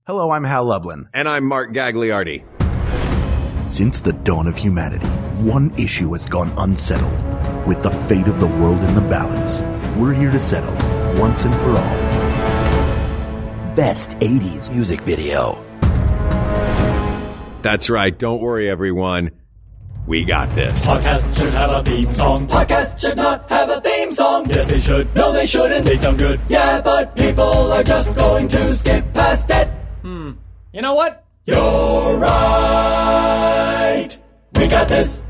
Hello, I'm Hal Lublin. And I'm Mark Gagliardi. Since the dawn of humanity, one issue has gone unsettled. With the fate of the world in the balance, we're here to settle, once and for all. Best 80s music video. That's right. Don't worry, everyone. We got this. Podcast should have a theme song. Podcast should not have a theme song. Yes, they should. No, they shouldn't. They sound good. Yeah, but people are just going to skip past it. You know what? You're right. We got this.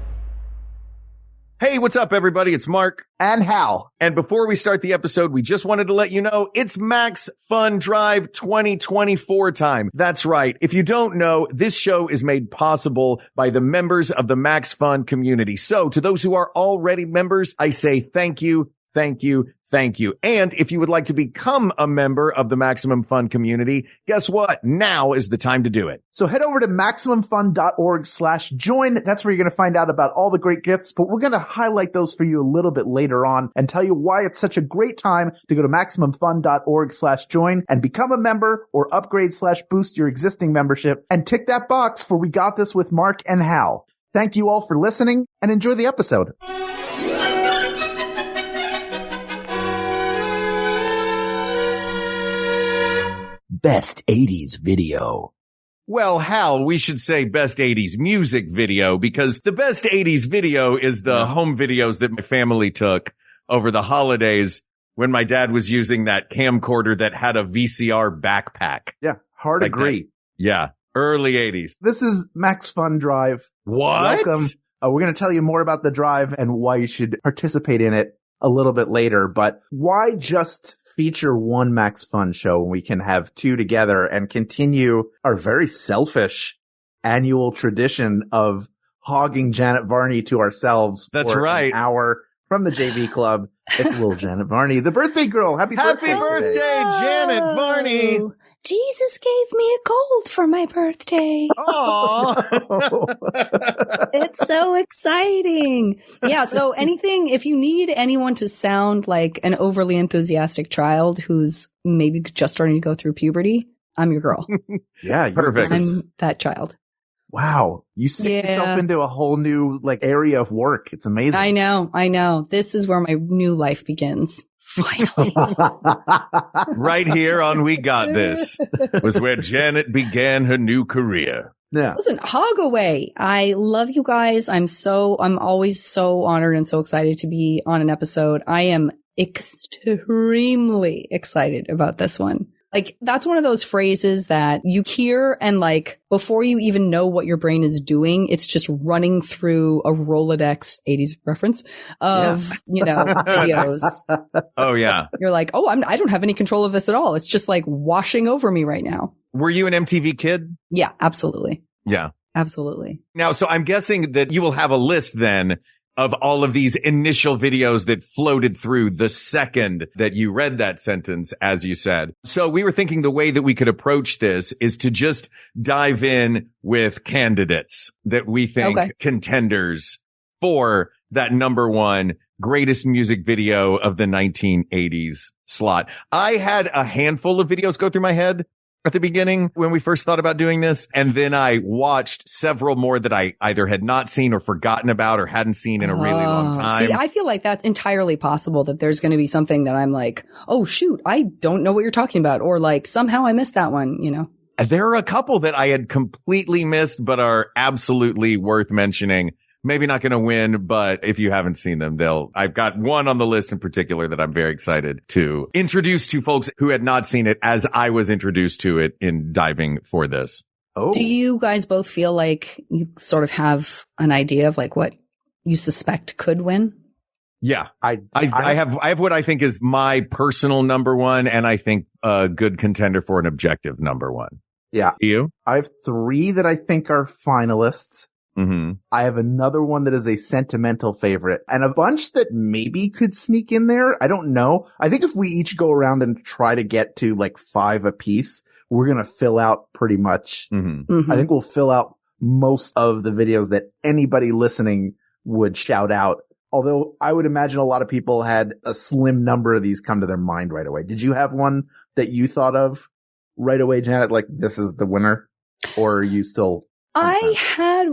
Hey, what's up, everybody? It's Mark. And Hal. And before we start the episode, we just wanted to let you know it's Max Fun Drive 2024 time. That's right. If you don't know, this show is made possible by the members of the Max Fun community. So to those who are already members, I say thank you, thank you, thank you. And if you would like to become a member of the Maximum Fun community, guess what? Now is the time to do it. So head over to MaximumFun.org/join. That's where you're going to find out about all the great gifts, but we're going to highlight those for you a little bit later on and tell you why it's such a great time to go to MaximumFun.org/join and become a member or upgrade/boost your existing membership and tick that box for We Got This with Mark and Hal. Thank you all for listening and enjoy the episode. Best 80s video. Well, Hal, we should say best 80s music video because the best 80s video is the home videos that my family took over the holidays when my dad was using that camcorder that had a VCR backpack. Yeah, hard like agree. That. Yeah, early 80s. This is Max Fun Drive. What? Welcome. We're going to tell you more about the drive and why you should participate in it a little bit later, but why just feature one Max Fun show when we can have two together and continue our very selfish annual tradition of hogging Janet Varney to ourselves? That's right. An hour from the JV Club. It's little Janet Varney, the birthday girl. Happy birthday, Janet Varney. Jesus gave me a cold for my birthday. Aww. It's so exciting. Yeah, so if you need anyone to sound like an overly enthusiastic child who's maybe just starting to go through puberty, I'm your girl. Yeah, perfect. I'm that child. Wow. You sick yourself into a whole new area of work. It's amazing. I know. This is where my new life begins. Finally. Right here on We Got This was where Janet began her new career. Yeah. Listen, hog away. I love you guys. I'm always so honored and so excited to be on an episode. I am extremely excited about this one. Like, that's one of those phrases that you hear and before you even know what your brain is doing, it's just running through a Rolodex 80s reference of, videos. Oh, yeah. You're like, I don't have any control of this at all. It's just washing over me right now. Were you an MTV kid? Yeah, absolutely. Yeah. Absolutely. Now, so I'm guessing that you will have a list then of all of these initial videos that floated through the second that you read that sentence, as you said. So we were thinking the way that we could approach this is to just dive in with candidates that we think contenders for that number one greatest music video of the 1980s slot. I had a handful of videos go through my head at the beginning when we first thought about doing this. And then I watched several more that I either had not seen or forgotten about or hadn't seen in a really long time. See, I feel like that's entirely possible that there's going to be something that I'm like, oh, shoot, I don't know what you're talking about. Or somehow I missed that one, There are a couple that I had completely missed, but are absolutely worth mentioning. Maybe not going to win, but if you haven't seen them, I've got one on the list in particular that I'm very excited to introduce to folks who had not seen it as I was introduced to it in diving for this. Oh. Do you guys both feel like you sort of have an idea of what you suspect could win? Yeah. I have what I think is my personal number one, and I think a good contender for an objective number one. Yeah. You? I have three that I think are finalists. Mm-hmm. I have another one that is a sentimental favorite and a bunch that maybe could sneak in there. I don't know. I think if we each go around and try to get to 5 apiece, we're going to fill out pretty much. Mm-hmm. Mm-hmm. I think we'll fill out most of the videos that anybody listening would shout out. Although I would imagine a lot of people had a slim number of these come to their mind right away. Did you have one that you thought of? right away, Janet, like this is the winner? Or are you still? I had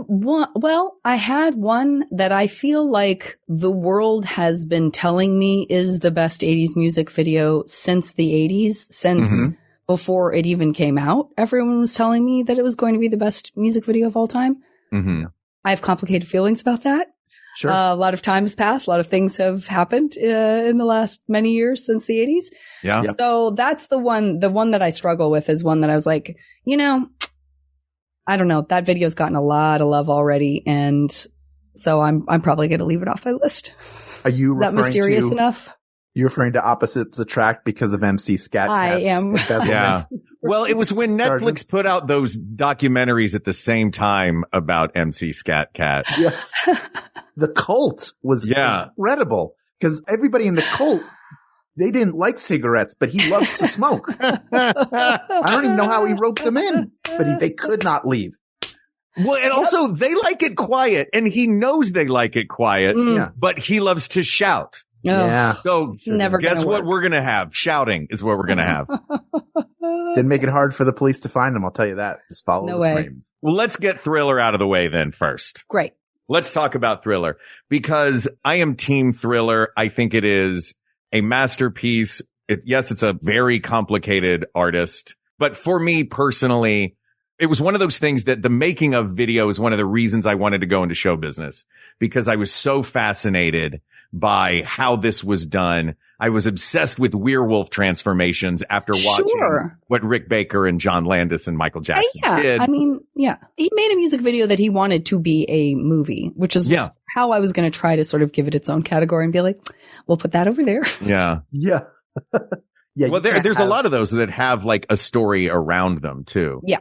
one that I feel like the world has been telling me is the best 80s music video since the 80s, since before it even came out. Everyone was telling me that it was going to be the best music video of all time. Mm-hmm. I have complicated feelings about that. Sure. A lot of time has passed. A lot of things have happened in the last many years since the 80s. Yeah. So that's the one that I struggle with is one that I was like, I don't know. That video's gotten a lot of love already. And so I'm probably going to leave it off my list. Are you that mysterious enough? You're referring to Opposites Attract because of MC Scat Cat's I am. embezzlement? Yeah. Well, it was when Netflix put out those documentaries at the same time about MC Scat Cat. Yeah. The cult was incredible because everybody in the cult, they didn't like cigarettes, but he loves to smoke. I don't even know how he roped them in, but they could not leave. Well, and also they like it quiet, and he knows they like it quiet, but he loves to shout. Oh, yeah. So never guess what work. we're going to have? Shouting is what we're going to have. Didn't make it hard for the police to find him. I'll tell you that. Just follow No his way. names. Well, let's get Thriller out of the way then first. Great. Let's talk about Thriller because I am team Thriller. I think it is a masterpiece. Yes, it's a very complicated artist, but for me personally, it was one of those things that the making of video is one of the reasons I wanted to go into show business because I was so fascinated by how this was done. I was obsessed with werewolf transformations after watching what Rick Baker and John Landis and Michael Jackson did. I mean, he made a music video that he wanted to be a movie, which is how I was going to try to sort of give it its own category and be like, we'll put that over there. Yeah. Yeah. Yeah. Well, there's a lot of those that have like a story around them too. Yeah.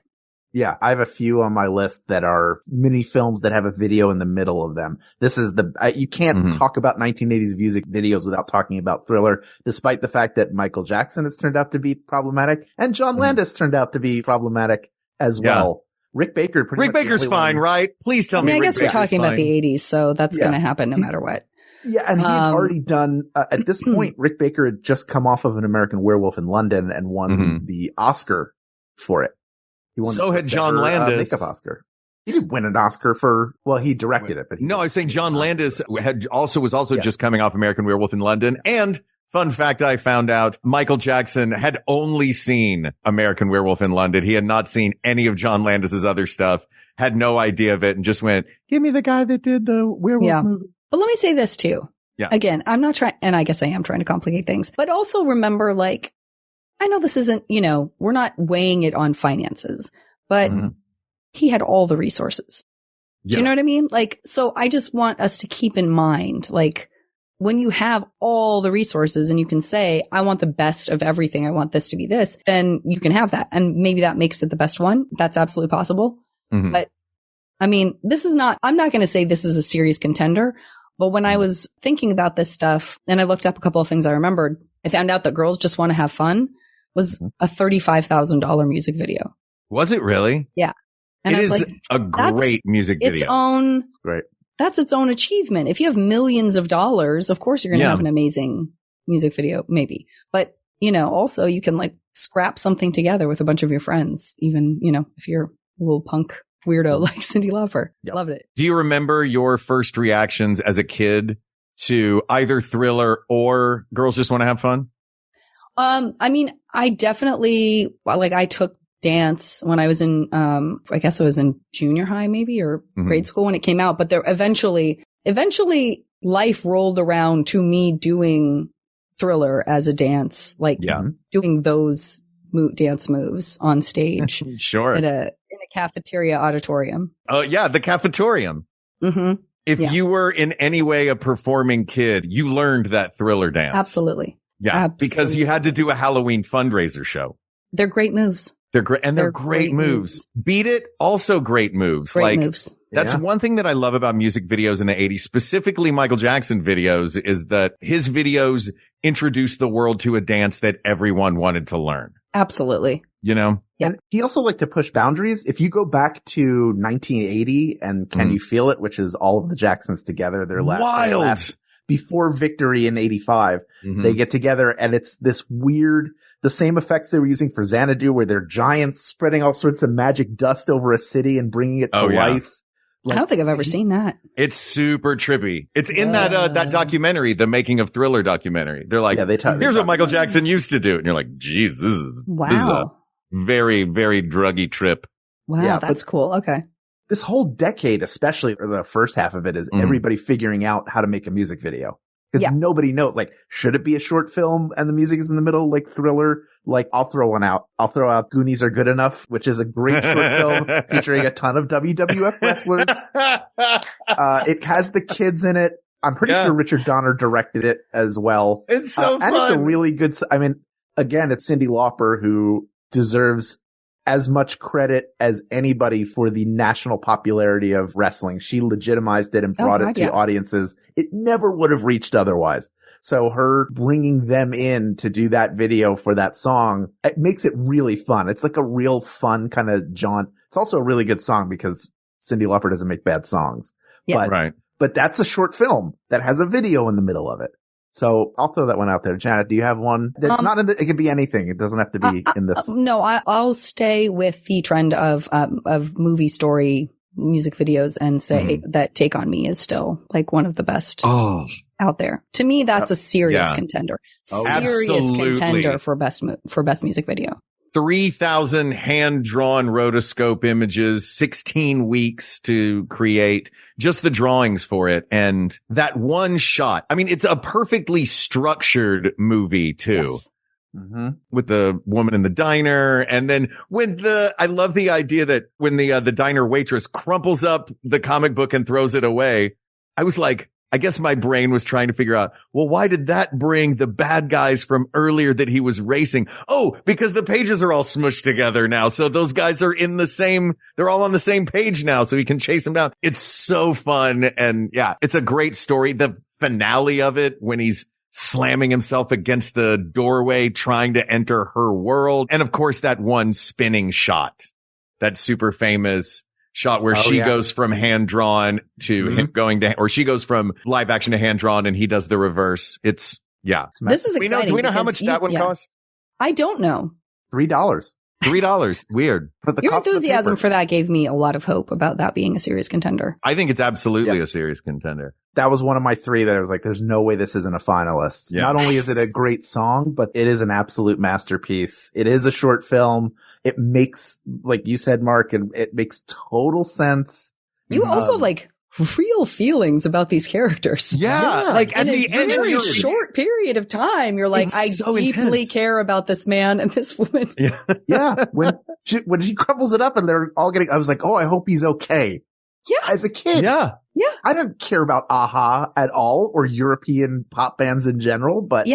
Yeah, I have a few on my list that are mini films that have a video in the middle of them. This is you can't talk about 1980s music videos without talking about Thriller, despite the fact that Michael Jackson has turned out to be problematic and John Landis turned out to be problematic as well. Rick Baker. Rick Baker's fine, right? Please tell me. I guess Rick we're talking about the 80s, so that's going to happen no matter what. Yeah, and he had already done, at this point, Rick Baker had just come off of An American Werewolf in London and won the Oscar for it. So had John Landis. Makeup Oscar. He didn't win an Oscar he directed it. But I was saying John Landis was also just coming off American Werewolf in London. And fun fact I found out, Michael Jackson had only seen American Werewolf in London. He had not seen any of John Landis's other stuff, had no idea of it, and just went, give me the guy that did the werewolf movie. But let me say this too. Yeah. Again, I'm not trying, and I guess I am trying to complicate things, but also remember, like, I know this isn't, we're not weighing it on finances, but he had all the resources. Do you know what I mean? Like, so I just want us to keep in mind, like, when you have all the resources and you can say, I want the best of everything, I want this to be this, then you can have that. And maybe that makes it the best one. That's absolutely possible. But I mean, I'm not going to say this is a serious contender, but when I was thinking about this stuff and I looked up a couple of things I remembered, I found out that Girls Just Want to Have Fun was a $35,000 music video. Was it really? Yeah. And it is a great music video. That's its own achievement. If you have millions of dollars, of course you're going to have an amazing music video, maybe. But, also you can like scrap something together with a bunch of your friends, even, if you're a little punk weirdo like Cyndi Lauper. Loved it. Do you remember your first reactions as a kid to either Thriller or Girls Just Want to Have Fun? I mean, I definitely, I took dance when I was in, I guess I was in junior high maybe or grade school when it came out, but there eventually life rolled around to me doing Thriller as a dance, doing those dance moves on stage. Sure. In a cafeteria auditorium. Oh yeah. The cafetorium. If you were in any way a performing kid, you learned that Thriller dance. Absolutely. Yeah. Absolutely. Because you had to do a Halloween fundraiser show. They're great moves. They're great. And they're great moves. Beat It. Also great moves. Great moves. That's one thing that I love about music videos in the 80s, specifically Michael Jackson videos, is that his videos introduced the world to a dance that everyone wanted to learn. Absolutely. Yeah. And he also liked to push boundaries. If you go back to 1980 and Can You Feel It, which is all of the Jacksons together, their last before Victory in 85, they get together and it's this weird the same effects they were using for Xanadu, where they're giants spreading all sorts of magic dust over a city and bringing it to life. I don't think I've ever seen that. It's super trippy. It's in that documentary, the Making of Thriller documentary. They're like, here's what Michael Jackson used to do. And you're like, geez, this is a very, very druggy trip. Wow, that's cool. Okay. This whole decade, especially for the first half of it, is everybody figuring out how to make a music video. Because nobody knows, like, should it be a short film and the music is in the middle, like Thriller? Like, I'll throw one out. I'll throw out Goonies Are Good Enough, which is a great short film featuring a ton of WWF wrestlers. It has the kids in it. I'm pretty sure Richard Donner directed it as well. It's so fun. And it's a really good, I mean, again, it's Cyndi Lauper who deserves as much credit as anybody for the national popularity of wrestling. She legitimized it and brought it to audiences it never would have reached otherwise. So her bringing them in to do that video for that song, it makes it really fun. It's like a real fun kind of jaunt. It's also a really good song because Cyndi Lauper doesn't make bad songs. Yeah. But that's a short film that has a video in the middle of it. So I'll throw that one out there. Janet, do you have one that's not in it could be anything. It doesn't have to be in this. No, I'll stay with the trend of movie story music videos and say that Take On Me is still like one of the best out there. To me, that's a serious contender. Serious contender for best music video. 3,000 hand-drawn rotoscope images, 16 weeks to create just the drawings for it. And that one shot, I mean, it's a perfectly structured movie too. Yes. Mm-hmm. With the woman in the diner. And then I love the idea that when the diner waitress crumples up the comic book and throws it away, I was like, I guess my brain was trying to figure out, well, why did that bring the bad guys from earlier that he was racing? Oh, because the pages are all smushed together now. So those guys are they're all on the same page now. So he can chase them down. It's so fun. And yeah, it's a great story. The finale of it when he's slamming himself against the doorway, trying to enter her world. And of course, that one spinning shot, that super famous shot where she goes from hand drawn to him or she goes from live action to hand drawn and he does the reverse. This is exciting. Do we know how much that one cost? I don't know. $3. Weird. Your enthusiasm for that gave me a lot of hope about that being a serious contender. I think it's absolutely a serious contender. That was one of my three that I was like, there's no way this isn't a finalist. Yeah. Not only is it a great song, but it is an absolute masterpiece. It is a short film. It makes, like you said, Mark, it makes total sense. You also have like real feelings about these characters. Yeah. Like in a very short period of time, you're like, I deeply care about this man and this woman. Yeah. When she crumbles it up and they're all I was like, oh, I hope he's okay. Yeah. As a kid. Yeah. I don't care about Aha at all or European pop bands in general, but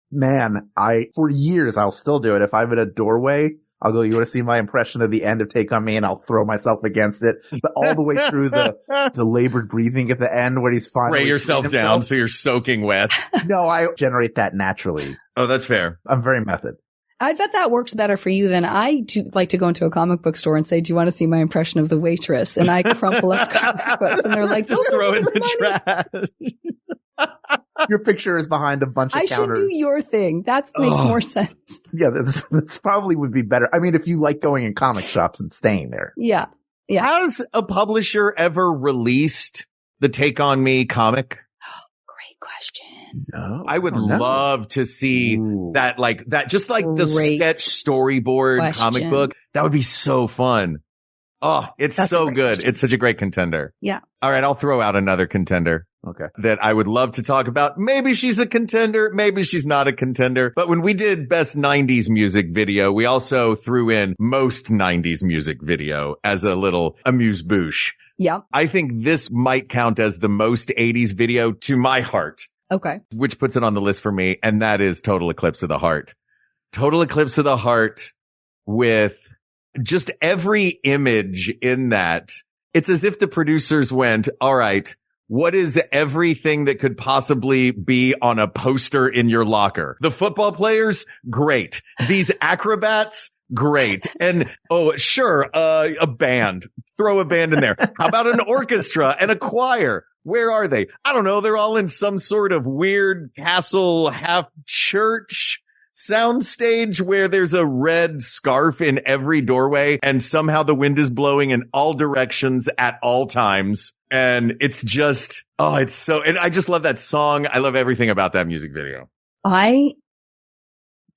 man, for years, I'll still do it. If I'm in a doorway, I'll go, you want to see my impression of the end of Take On Me? And I'll throw myself against it. But all the way through the labored breathing at the end when he's finally spray yourself down so you're soaking wet. No, I generate that naturally. Oh, that's fair. I'm very method. I bet that works better for you than I do like to go into a comic book store and say, do you want to see my impression of the waitress? And I crumple up comic books and they're like, just throw it in the trash. Your picture is behind a bunch of counters. I should do your thing. That makes more sense. Yeah, that's probably would be better. I mean, if you like going in comic shops and staying there. Yeah. Has a publisher ever released the Take On Me comic? Great question. No, I would love to see that, just like the sketch storyboard comic book. That would be so fun. Oh, it's so good. Question. It's such a great contender. Yeah. All right. I'll throw out another contender. Okay. That I would love to talk about. Maybe she's a contender. Maybe she's not a contender. But when we did best 90s music video, we also threw in most 90s music video as a little amuse-bouche. Yeah. I think this might count as the most 80s video to my heart. Okay. Which puts it on the list for me. And that is Total Eclipse of the Heart. Total Eclipse of the Heart with just every image in that. It's as if the producers went, all right, what is everything that could possibly be on a poster in your locker? The football players? Great. These acrobats? Great. And, a band. Throw a band in there. How about an orchestra and a choir? Where are they? I don't know. They're all in some sort of weird castle, half church soundstage where there's a red scarf in every doorway and somehow the wind is blowing in all directions at all times. And it's just, and I just love that song. I love everything about that music video. I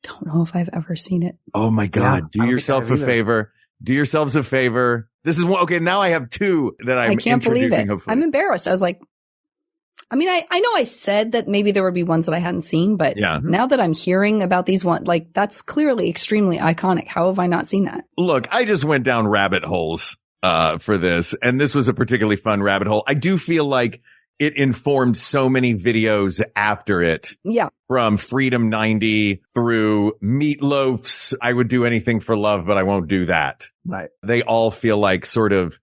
don't know if I've ever seen it. Oh my God. Yeah, Do yourself a favor. Do yourselves a favor. This is one. Okay. Now I have two that I'm I can't believe introducing, it. hopefully. I'm embarrassed. I was like, I mean, I know I said that maybe there would be ones that I hadn't seen, but now that I'm hearing about these ones, like that's clearly extremely iconic. How have I not seen that? Look, I just went down rabbit holes, for this, and this was a particularly fun rabbit hole. I do feel like it informed so many videos after it. Yeah. From Freedom 90 through Meatloaf's I Would Do Anything for Love, but I Won't Do That. Right. They all feel like sort of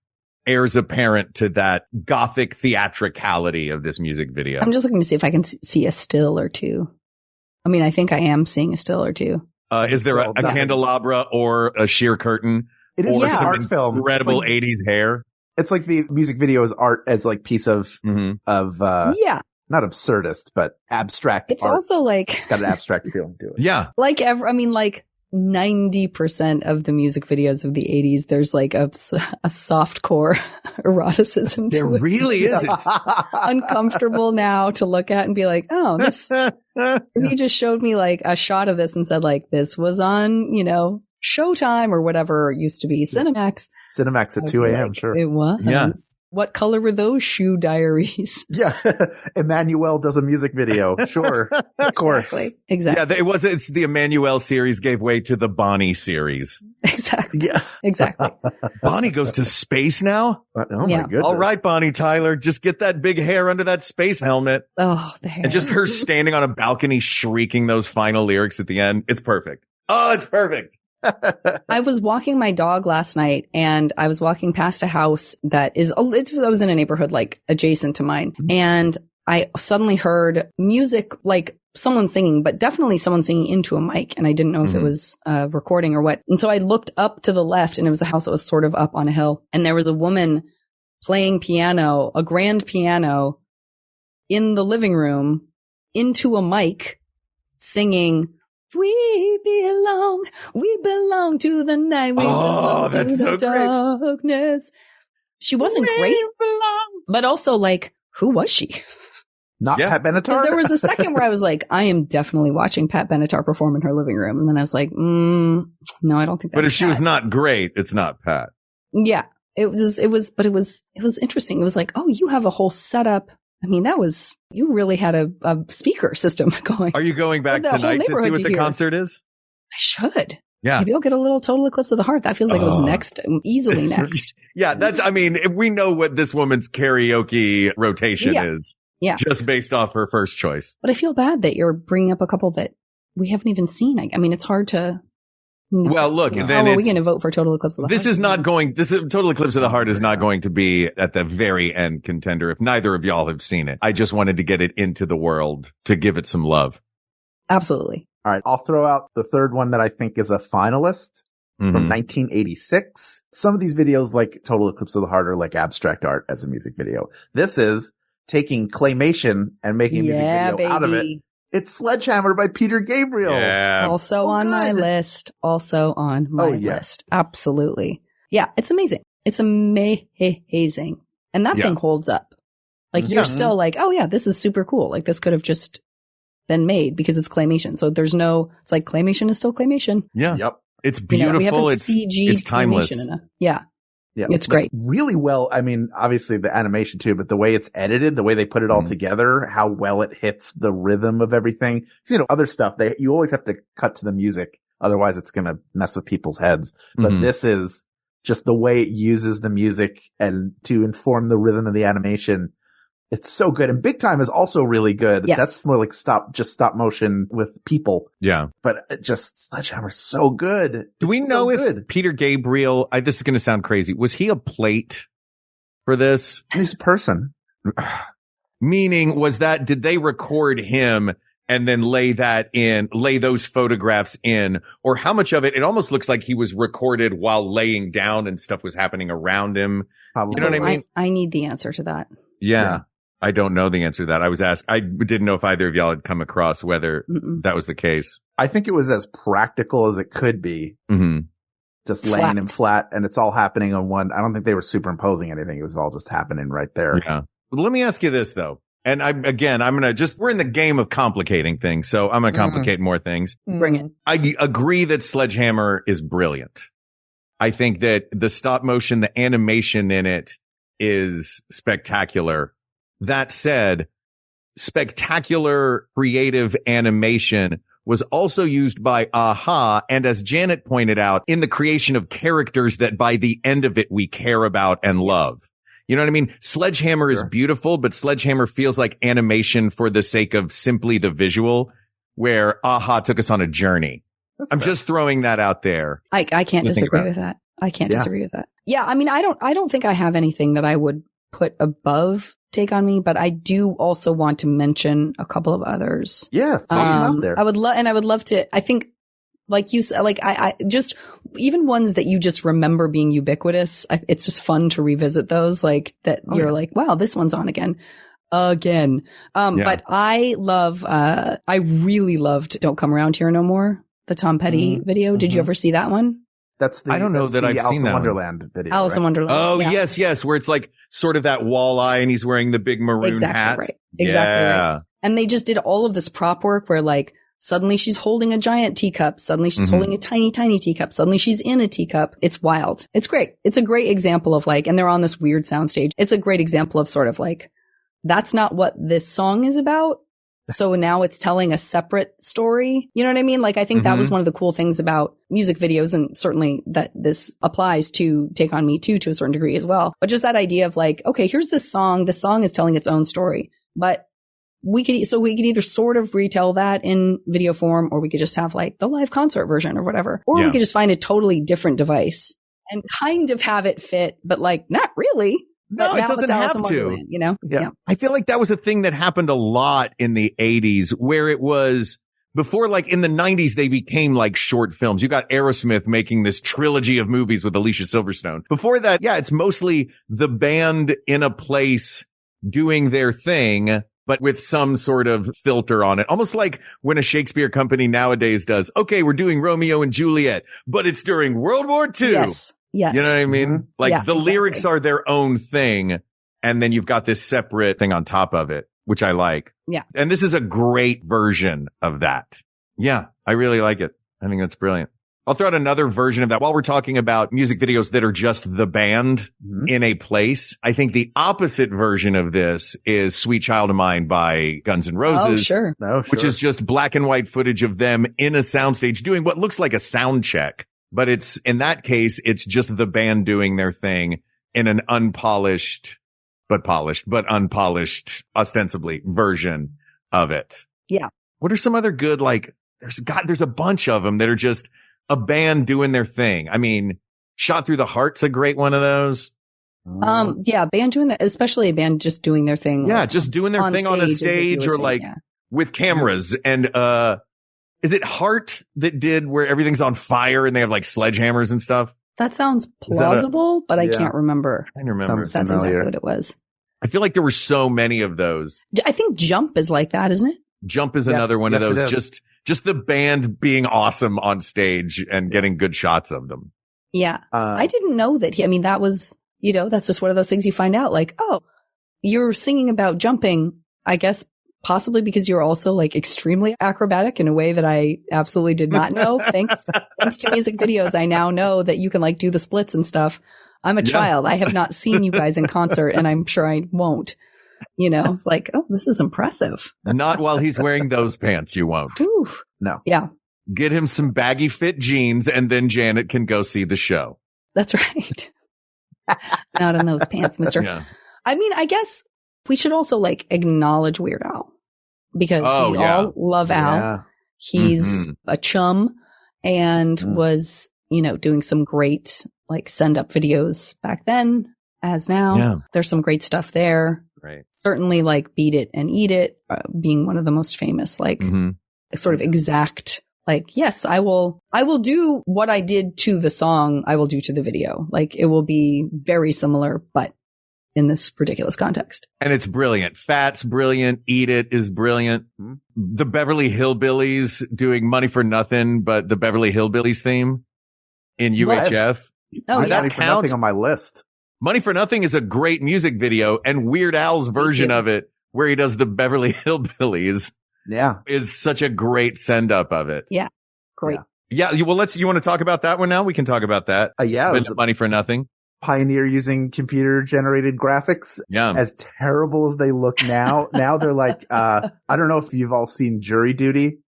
heirs apparent to that gothic theatricality of this music video. I'm just looking to see if I can see a still or two. I mean, I think I am seeing a still or two. Is there a candelabra or a sheer curtain? It is or an art film. Incredible 80s hair. It's like the music video is art as like piece of Yeah. not absurdist, but abstract It's art. also like, It's got an abstract feeling to it. Yeah. like 90% of the music videos of the 80s, there's like a softcore eroticism to There it. really is. It's Uncomfortable now to look at and be like, oh, this, if you just showed me like a shot of this and said like, this was on, Showtime or whatever it used to be, Cinemax. Cinemax at 2 a.m. Like, Sure. It was. Yeah. What color were those shoe diaries? Yeah. Emmanuel does a music video. Sure. Of course. Exactly. Yeah, it's the Emmanuel series gave way to the Bonnie series. Exactly. Yeah. Exactly. Bonnie goes to space now? Oh Yeah. my goodness. All right, Bonnie Tyler, just get that big hair under that space helmet. Oh, the hair. And just her standing on a balcony shrieking those final lyrics at the end. It's perfect. Oh, it's perfect. I was walking my dog last night and I was walking past a house that I was in a neighborhood like adjacent to mine. And I suddenly heard music, like someone singing, but definitely someone singing into a mic. And I didn't know if it was recording or what. And so I looked up to the left and it was a house that was sort of up on a hill. And there was a woman playing piano, a grand piano in the living room into a mic singing, we belong to the night. We belong to the darkness. She wasn't great, but also like, who was she? Not Pat Benatar? There was a second where I was like, I am definitely watching Pat Benatar perform in her living room. And then I was like, no, I don't think that's But if she Pat. was not great, it's not Pat. Yeah, it was interesting. It was like, oh, you have a whole setup. I mean, you really had a speaker system going. Are you going back tonight to see what the concert is? I should. Yeah. Maybe I'll get a little Total Eclipse of the Heart. That feels like it was next, easily next. Yeah, we know what this woman's karaoke rotation is. Yeah. Just based off her first choice. But I feel bad that you're bringing up a couple that we haven't even seen. I mean, it's hard to. Well, look, then how are we going to vote for Total Eclipse of the Heart? Total Eclipse of the Heart is not going to be at the very end contender if neither of y'all have seen it. I just wanted to get it into the world to give it some love. Absolutely. All right. I'll throw out the third one that I think is a finalist from 1986. Some of these videos like Total Eclipse of the Heart are like abstract art as a music video. This is taking claymation and making a music video out of it. It's Sledgehammer by Peter Gabriel. Yeah. Also on my list. List. Absolutely. Yeah, it's amazing. It's amazing. And that thing holds up. Like you're still like, oh yeah, this is super cool. Like this could have just been made because it's claymation. So it's like claymation is still claymation. Yeah. Yep. It's beautiful. We haven't CG'd it's timeless. Enough. Yeah. Yeah, it's great. Really well. I mean, obviously the animation too, but the way it's edited, the way they put it all together, how well it hits the rhythm of everything. Other stuff, you always have to cut to the music. Otherwise it's going to mess with people's heads. But this is just the way it uses the music and to inform the rhythm of the animation. It's so good. And Big Time is also really good. Yes. That's more like stop motion with people. Yeah. But just Sledgehammer's so good. Do we know if Peter Gabriel, this is going to sound crazy, was he a plate for this? He's a person. Meaning did they record him and then lay those photographs in? Or how much of it almost looks like he was recorded while laying down and stuff was happening around him. Probably. You know what I mean? I need the answer to that. Yeah. I don't know the answer to that. I didn't know if either of y'all had come across whether that was the case. I think it was as practical as it could be. Mm-hmm. Just laying him flat, and it's all happening on one. I don't think they were superimposing anything. It was all just happening right there. Yeah. But let me ask you this, though. And I'm going to just, we're in the game of complicating things, so I'm going to complicate more things. Bring it. I agree that Sledgehammer is brilliant. I think that the stop motion, the animation in it is spectacular. That said, spectacular creative animation was also used by Aha, and as Janet pointed out, in the creation of characters that by the end of it we care about and love. You know what I mean? Sledgehammer is beautiful, but Sledgehammer feels like animation for the sake of simply the visual, where Aha took us on a journey. I'm just throwing that out there. I can't disagree with that. I can't disagree with that. Yeah, I mean, I don't think I have anything that I would put above Take on Me, but I do also want to mention a couple of others. Yeah, out there. I would love to. I think, like you said, like I just even ones that you just remember being ubiquitous. It's just fun to revisit those. Like that, you're like, wow, this one's on again. But I really loved "Don't Come Around Here No More," the Tom Petty video. Did you ever see that one? I don't know that I've seen that Wonderland video. Alice in Wonderland. Oh, yes, where it's like sort of that walleye and he's wearing the big maroon hat. Right. Exactly right. And they just did all of this prop work where like suddenly she's holding a giant teacup. Suddenly she's holding a tiny, tiny teacup. Suddenly she's in a teacup. It's wild. It's great. It's a great example of like, and they're on this weird soundstage. It's a great example of sort of like, that's not what this song is about. So now it's telling a separate story. You know what I mean? Like, I think that was one of the cool things about music videos, and certainly that this applies to Take On Me too, to a certain degree as well. But just that idea of like, okay, here's this song. The song is telling its own story, but we could either sort of retell that in video form, or we could just have like the live concert version or whatever, or we could just find a totally different device and kind of have it fit, but like not really. No, it doesn't have to. You know? Yeah. I feel like that was a thing that happened a lot in the 80s, where it was before, like in the 90s, they became like short films. You got Aerosmith making this trilogy of movies with Alicia Silverstone. Before that, it's mostly the band in a place doing their thing, but with some sort of filter on it. Almost like when a Shakespeare company nowadays does, okay, we're doing Romeo and Juliet, but it's during World War II. Yes. You know what I mean? Like the lyrics are their own thing. And then you've got this separate thing on top of it, which I like. Yeah. And this is a great version of that. Yeah. I really like it. I think that's brilliant. I'll throw out another version of that while we're talking about music videos that are just the band in a place. I think the opposite version of this is Sweet Child of Mine by Guns N' Roses. Oh, sure. Which is just black and white footage of them in a soundstage doing what looks like a sound check. But it's, in that case, it's just the band doing their thing in an unpolished, but unpolished, ostensibly, version of it. Yeah. What are some other good, like, there's a bunch of them that are just a band doing their thing. I mean, Shot Through the Heart's a great one of those. Band doing that, especially a band just doing their thing. Yeah, just doing their thing on a stage or like with cameras and, is it Heart that did where everything's on fire and they have like sledgehammers and stuff? That sounds plausible, but I can't remember. I remember. That's exactly what it was. I feel like there were so many of those. I think Jump is like that, isn't it? Jump is another one of those. Just the band being awesome on stage and getting good shots of them. Yeah. I didn't know that. That was, that's just one of those things you find out like, oh, you're singing about jumping, I guess. Possibly because you're also like extremely acrobatic in a way that I absolutely did not know. Thanks to music videos, I now know that you can like do the splits and stuff. I'm a child. I have not seen you guys in concert, and I'm sure I won't. It's like, oh, this is impressive. Not while he's wearing those pants, you won't. Ooh. No. Yeah. Get him some baggy fit jeans, and then Janet can go see the show. That's right. Not in those pants, mister. Yeah. I guess we should also like acknowledge Weird Al. Because we all love Al. Yeah. He's a chum and was, doing some great like send up videos back then as now. Yeah. There's some great stuff there. Right. Certainly like Beat It and Eat It being one of the most famous, like sort of exact, like, yes, I will do what I did to the song. I will do to the video. Like it will be very similar, but in this ridiculous context. And it's brilliant. Fat's brilliant. Eat It is brilliant. The Beverly Hillbillies doing Money for Nothing, but the Beverly Hillbillies theme in UHF. Oh, Money yeah. for Nothing on my list. Money for Nothing is a great music video, and Weird Al's version of it, where he does the Beverly Hillbillies, is such a great send up of it. Yeah. Great. Yeah. You want to talk about that one now? We can talk about that. Money for Nothing. Pioneer using computer generated graphics. Yeah. As terrible as they look now, they're like, I don't know if you've all seen Jury Duty,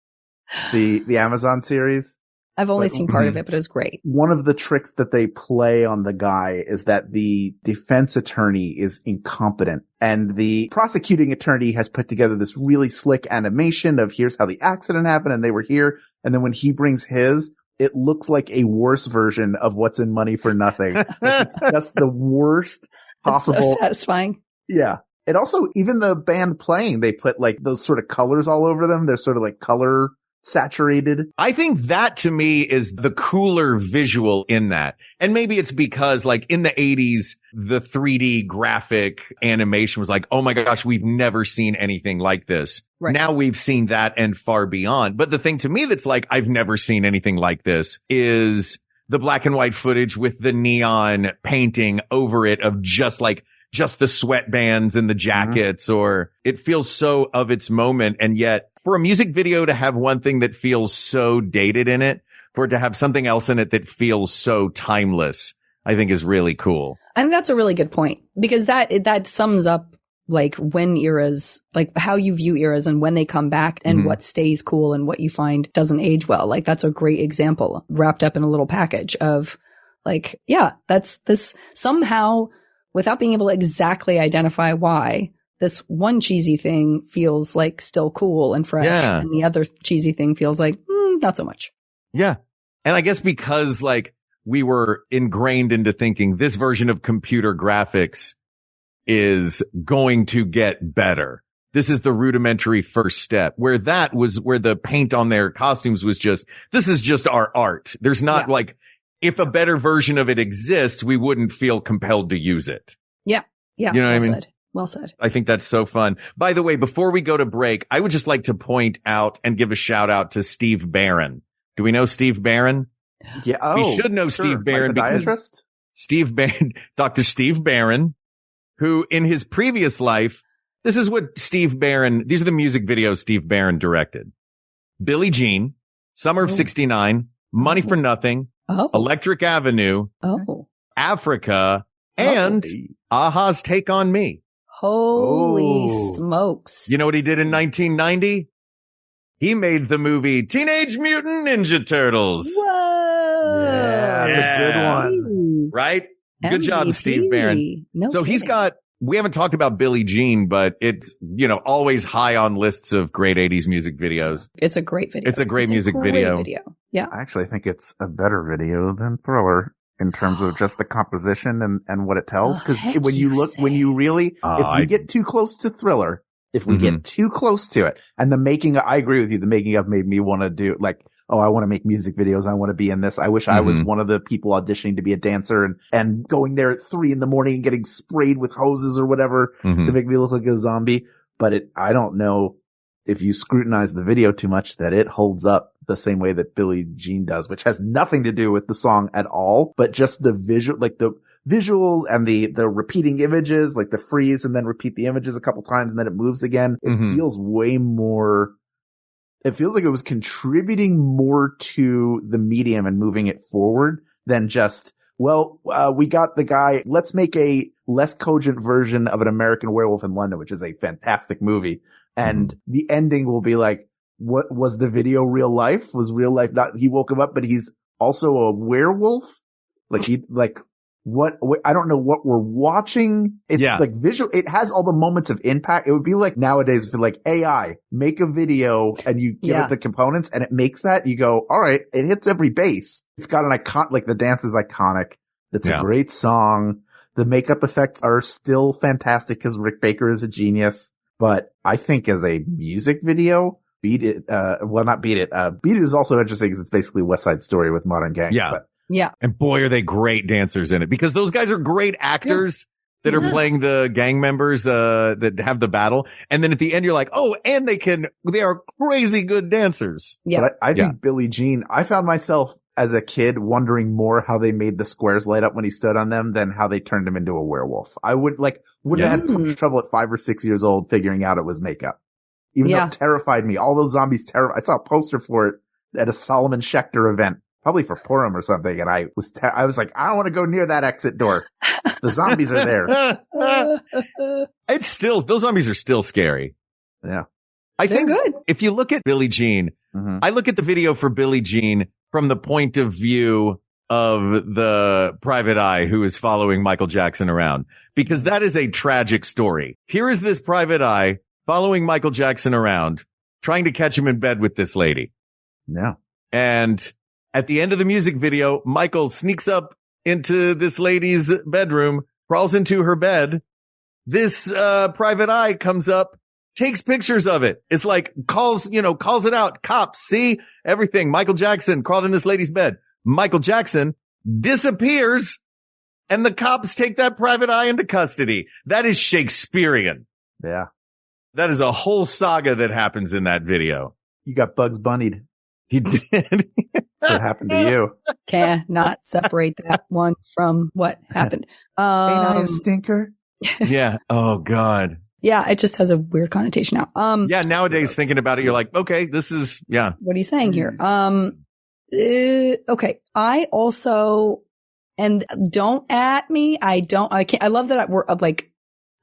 the Amazon series. I've only seen part of it, but it's great. One of the tricks that they play on the guy is that the defense attorney is incompetent, and the prosecuting attorney has put together this really slick animation of here's how the accident happened and they were here. And then when he brings his, it looks like a worse version of what's in Money for Nothing. It's just the worst possible. It's so satisfying. Yeah. It also, even the band playing, they put like those sort of colors all over them. They're sort of like color saturated. I think that to me is the cooler visual in that. And maybe it's because like in the 80s, the 3D graphic animation was like, oh my gosh, we've never seen anything like this. Right. Now we've seen that and far beyond. But the thing to me that's like, I've never seen anything like this is the black and white footage with the neon painting over it of just the sweatbands and the jackets, or it feels so of its moment. And yet for a music video to have one thing that feels so dated in it, for it to have something else in it that feels so timeless, I think is really cool. And that's a really good point, because that sums up like when eras, like how you view eras and when they come back and what stays cool and what you find doesn't age well. Like that's a great example wrapped up in a little package of like, yeah, that's this somehow, without being able to exactly identify why, this one cheesy thing feels like still cool and fresh, and the other cheesy thing feels like not so much. Yeah. And I guess because like we were ingrained into thinking this version of computer graphics is going to get better. This is the rudimentary first step, where that was where the paint on their costumes was just, this is just our art. There's not like, if a better version of it exists, we wouldn't feel compelled to use it. Yeah. Yeah. You know what I mean? Said. Well said. I think that's so fun. By the way, before we go to break, I would just like to point out and give a shout out to Steve Barron. Do we know Steve Barron? Yeah. Oh, we should know Steve Barron. Podiatrist? Dr. Steve Barron, who in his previous life, this is what Steve Barron, these are the music videos Steve Barron directed. Billie Jean, Summer of 69, Money for Nothing, Electric Avenue, Africa, and Aha's Take on Me. Holy smokes. You know what he did in 1990? He made the movie Teenage Mutant Ninja Turtles. Whoa. Yeah, the good one. Right? Good job, Steve Barron. So he's got, we haven't talked about Billie Jean, but it's, always high on lists of great 80s music videos. It's a great video. It's a great music video. Yeah. I actually think it's a better video than Thriller in terms of just the composition and what it tells. Because when you look, if we get too close to Thriller, if we get too close to it, and the making, I agree with you, the making of made me want to do like, oh, I want to make music videos. I want to be in this. I wish I was one of the people auditioning to be a dancer and going there at 3 a.m. and getting sprayed with hoses or whatever to make me look like a zombie. But I don't know if you scrutinize the video too much that it holds up the same way that Billie Jean does, which has nothing to do with the song at all, but just the visual, like the visuals and the repeating images, like the freeze and then repeat the images a couple times and then it moves again. It feels way more, it feels like it was contributing more to the medium and moving it forward than just, we got the guy, let's make a less cogent version of An American Werewolf in London, which is a fantastic movie. And the ending will be like, what was the video real life? Was real life not, he woke him up, but he's also a werewolf? What, I don't know what we're watching. It's like visual. It has all the moments of impact. It would be like nowadays if you're like AI, make a video and you give it the components and it makes that, you go, all right, it hits every base. It's got an icon, like the dance is iconic. It's a great song. The makeup effects are still fantastic because Rick Baker is a genius. But I think as a music video, Beat It is also interesting because it's basically West Side Story with Modern Gang. Yeah. And boy, are they great dancers in it because those guys are great actors. that are playing the gang members that have the battle. And then at the end, you're like, oh, and they are crazy good dancers. Yeah. But I think Billie Jean, I found myself as a kid wondering more how they made the squares light up when he stood on them than how they turned him into a werewolf. I wouldn't have had trouble at 5 or 6 years old figuring out it was makeup. Even though it terrified me. All those zombies I saw a poster for it at a Solomon Schechter event, probably for Purim or something. And I was like, I don't want to go near that exit door. The zombies are there. Those zombies are still scary. Yeah. I They're think good. if you look at Billie Jean, I look at the video for Billie Jean from the point of view of the private eye who is following Michael Jackson around, because that is a tragic story. Here is this private eye following Michael Jackson around, trying to catch him in bed with this lady. Yeah. And at the end of the music video, Michael sneaks up into this lady's bedroom, crawls into her bed. This private eye comes up, takes pictures of it. It's like calls it out. Cops, see everything. Michael Jackson crawled in this lady's bed. Michael Jackson disappears and the cops take that private eye into custody. That is Shakespearean. Yeah. That is a whole saga that happens in that video. You got Bugs Bunnied. He did. That's what happened to you. Cannot separate that one from what happened. Ain't I a stinker? Yeah. Oh God. Yeah, it just has a weird connotation now. Yeah, nowadays thinking about it, you're like, okay, this is, yeah. What are you saying here? Okay. I also, and don't at me. I love that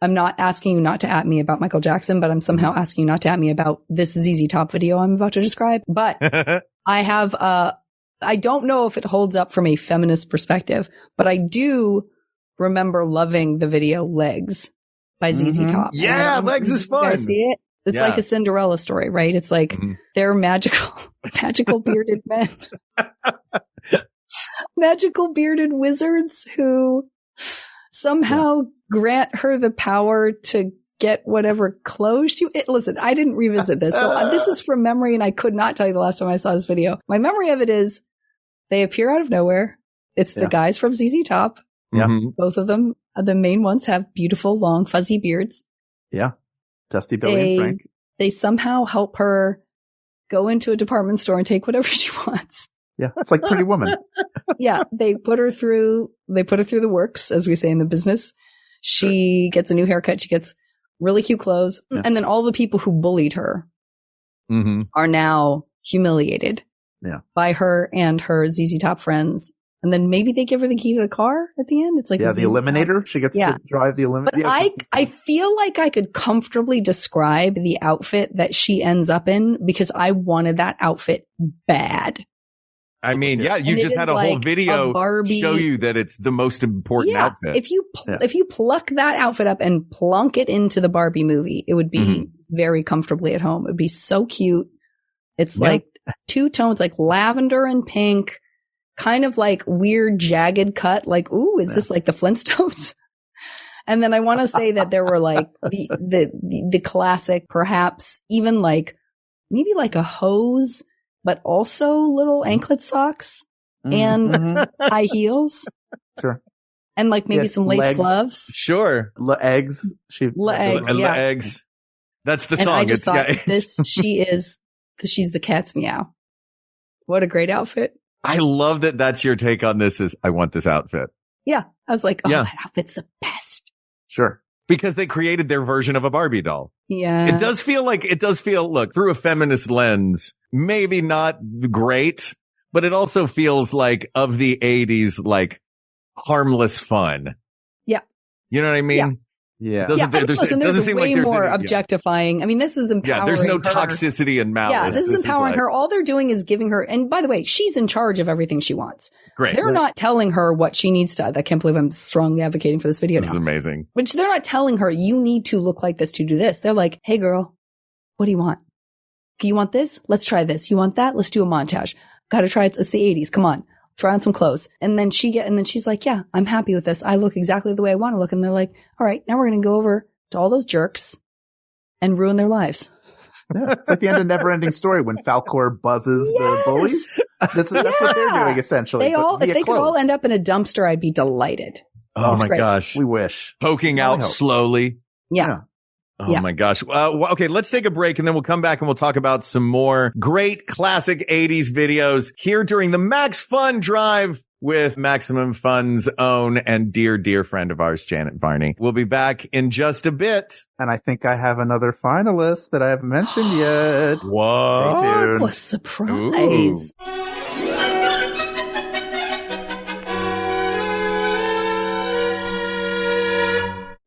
I'm not asking you not to at me about Michael Jackson, but I'm somehow asking you not to at me about this ZZ Top video I'm about to describe. But I have, I don't know if it holds up from a feminist perspective, but I do remember loving the video Legs by ZZ Top. Yeah, Legs is fun. You guys see it? It's like a Cinderella story, right? It's like they're magical bearded men, magical bearded wizards who somehow grant her the power to get whatever clothes she. Listen, I didn't revisit this, so this is from memory, and I could not tell you the last time I saw this video. My memory of it is they appear out of nowhere. It's the guys from ZZ Top. Yeah, both of them, the main ones, have beautiful, long, fuzzy beards. Yeah. Dusty Billy and Frank. They somehow help her go into a department store and take whatever she wants. Yeah, it's like Pretty Woman. Yeah, they put her through the works, as we say in the business. She gets a new haircut. She gets really cute clothes. Yeah. And then all the people who bullied her are now humiliated by her and her ZZ Top friends. And then maybe they give her the key to the car at the end. It's like, the Eliminator. She gets to drive the Eliminator. But I feel like I could comfortably describe the outfit that she ends up in because I wanted that outfit bad. I mean, yeah, you just had a whole video show you that it's the most important outfit. If you pluck that outfit up and plunk it into the Barbie movie, it would be very comfortably at home. It would be so cute. It's like two tones, like lavender and pink. Kind of like weird jagged cut, like, ooh, is this like the Flintstones? And then I want to say that there were like the classic, perhaps even like maybe like a hose, but also little anklet socks and high heels. Sure. And like maybe some lace gloves. Sure. Eggs. Eggs. That's the song. I just thought she's the cat's meow. What a great outfit. I love that that's your take on this is I want this outfit. Yeah. I was like, that outfit's the best. Sure. Because they created their version of a Barbie doll. Yeah. It does feel, look, through a feminist lens, maybe not great, but it also feels like of the 80s, like harmless fun. Yeah. You know what I mean? Yeah. Yeah. There's way more objectifying. I mean, this is empowering. Yeah, there's no her. Toxicity and malice. Yeah, this is empowering her. All they're doing is giving her, and by the way, she's in charge of everything she wants. Great. They're not telling her what she needs to. I can't believe I'm strongly advocating for this video now. This is amazing. Which they're not telling her, you need to look like this to do this. They're like, hey girl, what do you want? You want this? Let's try this. You want that? Let's do a montage. Gotta try it. It's the 80s. Come on. Try on some clothes. And then she's like, yeah, I'm happy with this. I look exactly the way I want to look. And they're like, all right, now we're going to go over to all those jerks and ruin their lives. Yeah, it's like the end of Neverending Story when Falcor buzzes the bullies. That's what they're doing essentially. If they could all end up in a dumpster, I'd be delighted. Oh It's my great. gosh. We wish. Poking I out hope. slowly. Yeah. Oh Yeah. my gosh. Okay, let's take a break and then we'll come back and we'll talk about some more great classic 80s videos here during the Max Fun Drive with Maximum Fun's own and dear friend of ours, Janet Varney. We'll be back in just a bit. And I think I have another finalist that I haven't mentioned yet. What? Stay tuned. Oh, a surprise.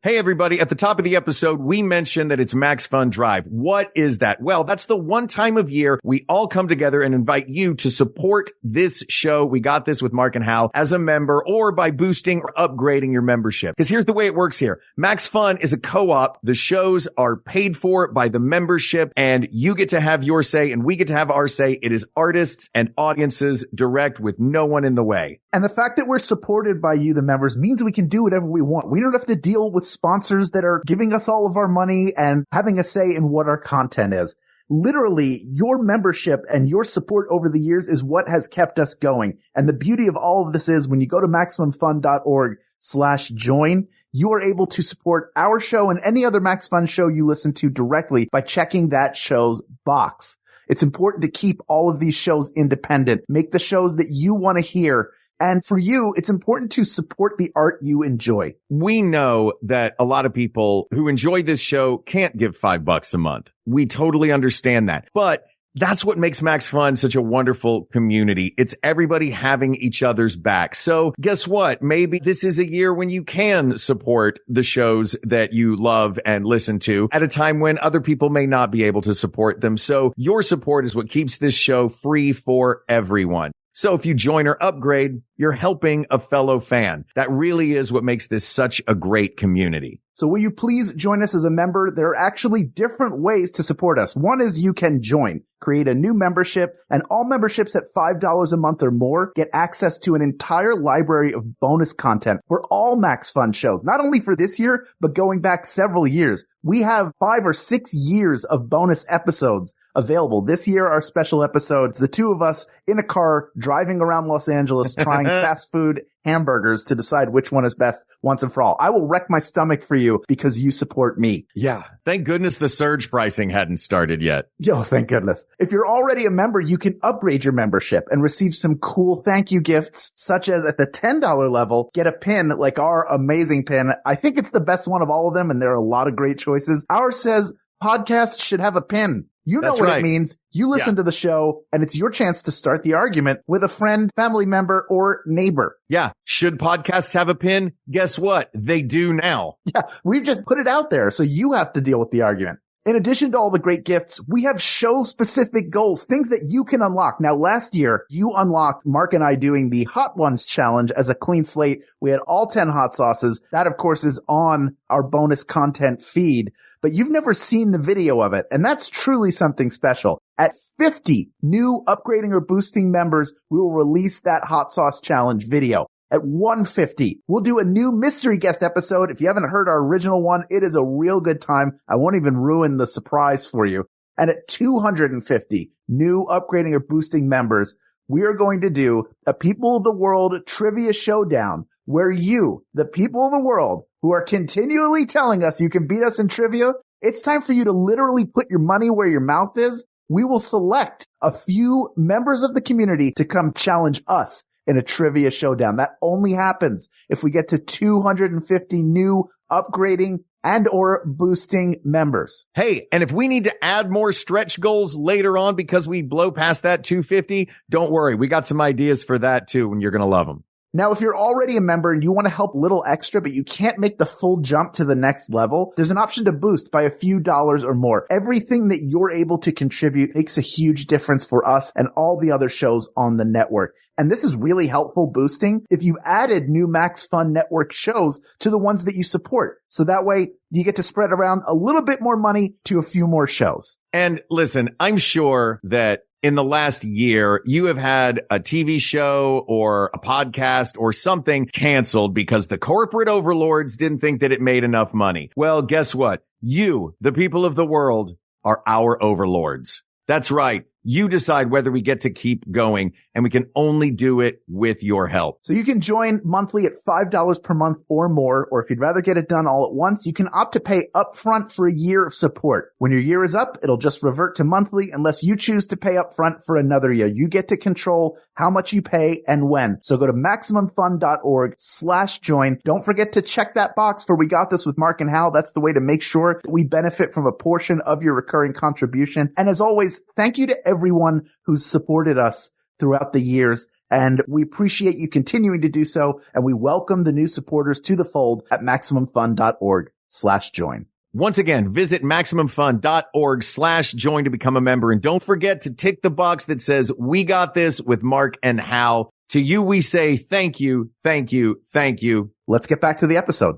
Hey everybody, at the top of the episode, we mentioned that it's Max Fun Drive. What is that? Well, that's the one time of year we all come together and invite you to support this show. We got this with Mark and Hal as a member or by boosting or upgrading your membership. Because here's the way it works here. Max Fun is a co-op. The shows are paid for by the membership and you get to have your say and we get to have our say. It is artists and audiences direct with no one in the way. And the fact that we're supported by you, the members, means we can do whatever we want. We don't have to deal with sponsors that are giving us all of our money and having a say in what our content is. Literally, your membership and your support over the years is what has kept us going. And the beauty of all of this is when you go to MaximumFun.org/join, you are able to support our show and any other Max Fun show you listen to directly by checking that show's box. It's important to keep all of these shows independent, make the shows that you want to hear. And for you, it's important to support the art you enjoy. We know that a lot of people who enjoy this show can't give $5 a month. We totally understand that. But that's what makes Max Fun such a wonderful community. It's everybody having each other's back. So guess what? Maybe this is a year when you can support the shows that you love and listen to at a time when other people may not be able to support them. So your support is what keeps this show free for everyone. So if you join or upgrade, you're helping a fellow fan. That really is what makes this such a great community. So will you please join us as a member? There are actually different ways to support us. One is you can join, create a new membership, and all memberships at $5 a month or more get access to an entire library of bonus content for all Max Fun shows, not only for this year, but going back several years. We have 5 or 6 years of bonus episodes available. This year, our special episodes, the two of us in a car driving around Los Angeles trying fast food hamburgers to decide which one is best once and for all. I will wreck my stomach for you because you support me. Yeah. Thank goodness the surge pricing hadn't started yet. Yo, thank goodness. If you're already a member, you can upgrade your membership and receive some cool thank you gifts, such as at the $10 level, get a pin like our amazing pin. I think it's the best one of all of them, and there are a lot of great choices. Ours says podcasts should have a pin. You know That's what right. it means. You listen to the show, and it's your chance to start the argument with a friend, family member, or neighbor. Yeah. Should podcasts have a pin? Guess what? They do now. Yeah, we've just put it out there, so you have to deal with the argument. In addition to all the great gifts, we have show-specific goals, things that you can unlock. Now, last year, you unlocked Mark and I doing the Hot Ones challenge as a clean slate. We had all 10 hot sauces. That, of course, is on our bonus content feed. But you've never seen the video of it, and that's truly something special. At 50 new upgrading or boosting members, we will release that hot sauce challenge video. At 150, we'll do a new mystery guest episode. If you haven't heard our original one, it is a real good time. I won't even ruin the surprise for you. And at 250 new upgrading or boosting members, we are going to do a People of the World Trivia Showdown, where you, the people of the world, who are continually telling us you can beat us in trivia, it's time for you to literally put your money where your mouth is. We will select a few members of the community to come challenge us in a trivia showdown. That only happens if we get to 250 new upgrading and or boosting members. Hey, and if we need to add more stretch goals later on because we blow past that 250, don't worry. We got some ideas for that too, and you're going to love them. Now, if you're already a member and you want to help a little extra, but you can't make the full jump to the next level, there's an option to boost by a few dollars or more. Everything that you're able to contribute makes a huge difference for us and all the other shows on the network. And this is really helpful boosting if you've added new Max Fun Network shows to the ones that you support. So that way you get to spread around a little bit more money to a few more shows. And listen, I'm sure that in the last year, you have had a TV show or a podcast or something canceled because the corporate overlords didn't think that it made enough money. Well, guess what? You, the people of the world, are our overlords. That's right. You decide whether we get to keep going, and we can only do it with your help. So you can join monthly at $5 per month or more, or if you'd rather get it done all at once, you can opt to pay upfront for a year of support. When your year is up, it'll just revert to monthly unless you choose to pay upfront for another year. You get to control how much you pay and when. So go to MaximumFun.org/join. Don't forget to check that box for We Got This with Mark and Hal. That's the way to make sure that we benefit from a portion of your recurring contribution. And as always, thank you to everyone who's supported us throughout the years. And we appreciate you continuing to do so. And we welcome the new supporters to the fold at MaximumFun.org/join. Once again, visit MaximumFun.org/join to become a member. And don't forget to tick the box that says, We Got This with Mark and Hal. To you, we say thank you, thank you, thank you. Let's get back to the episode.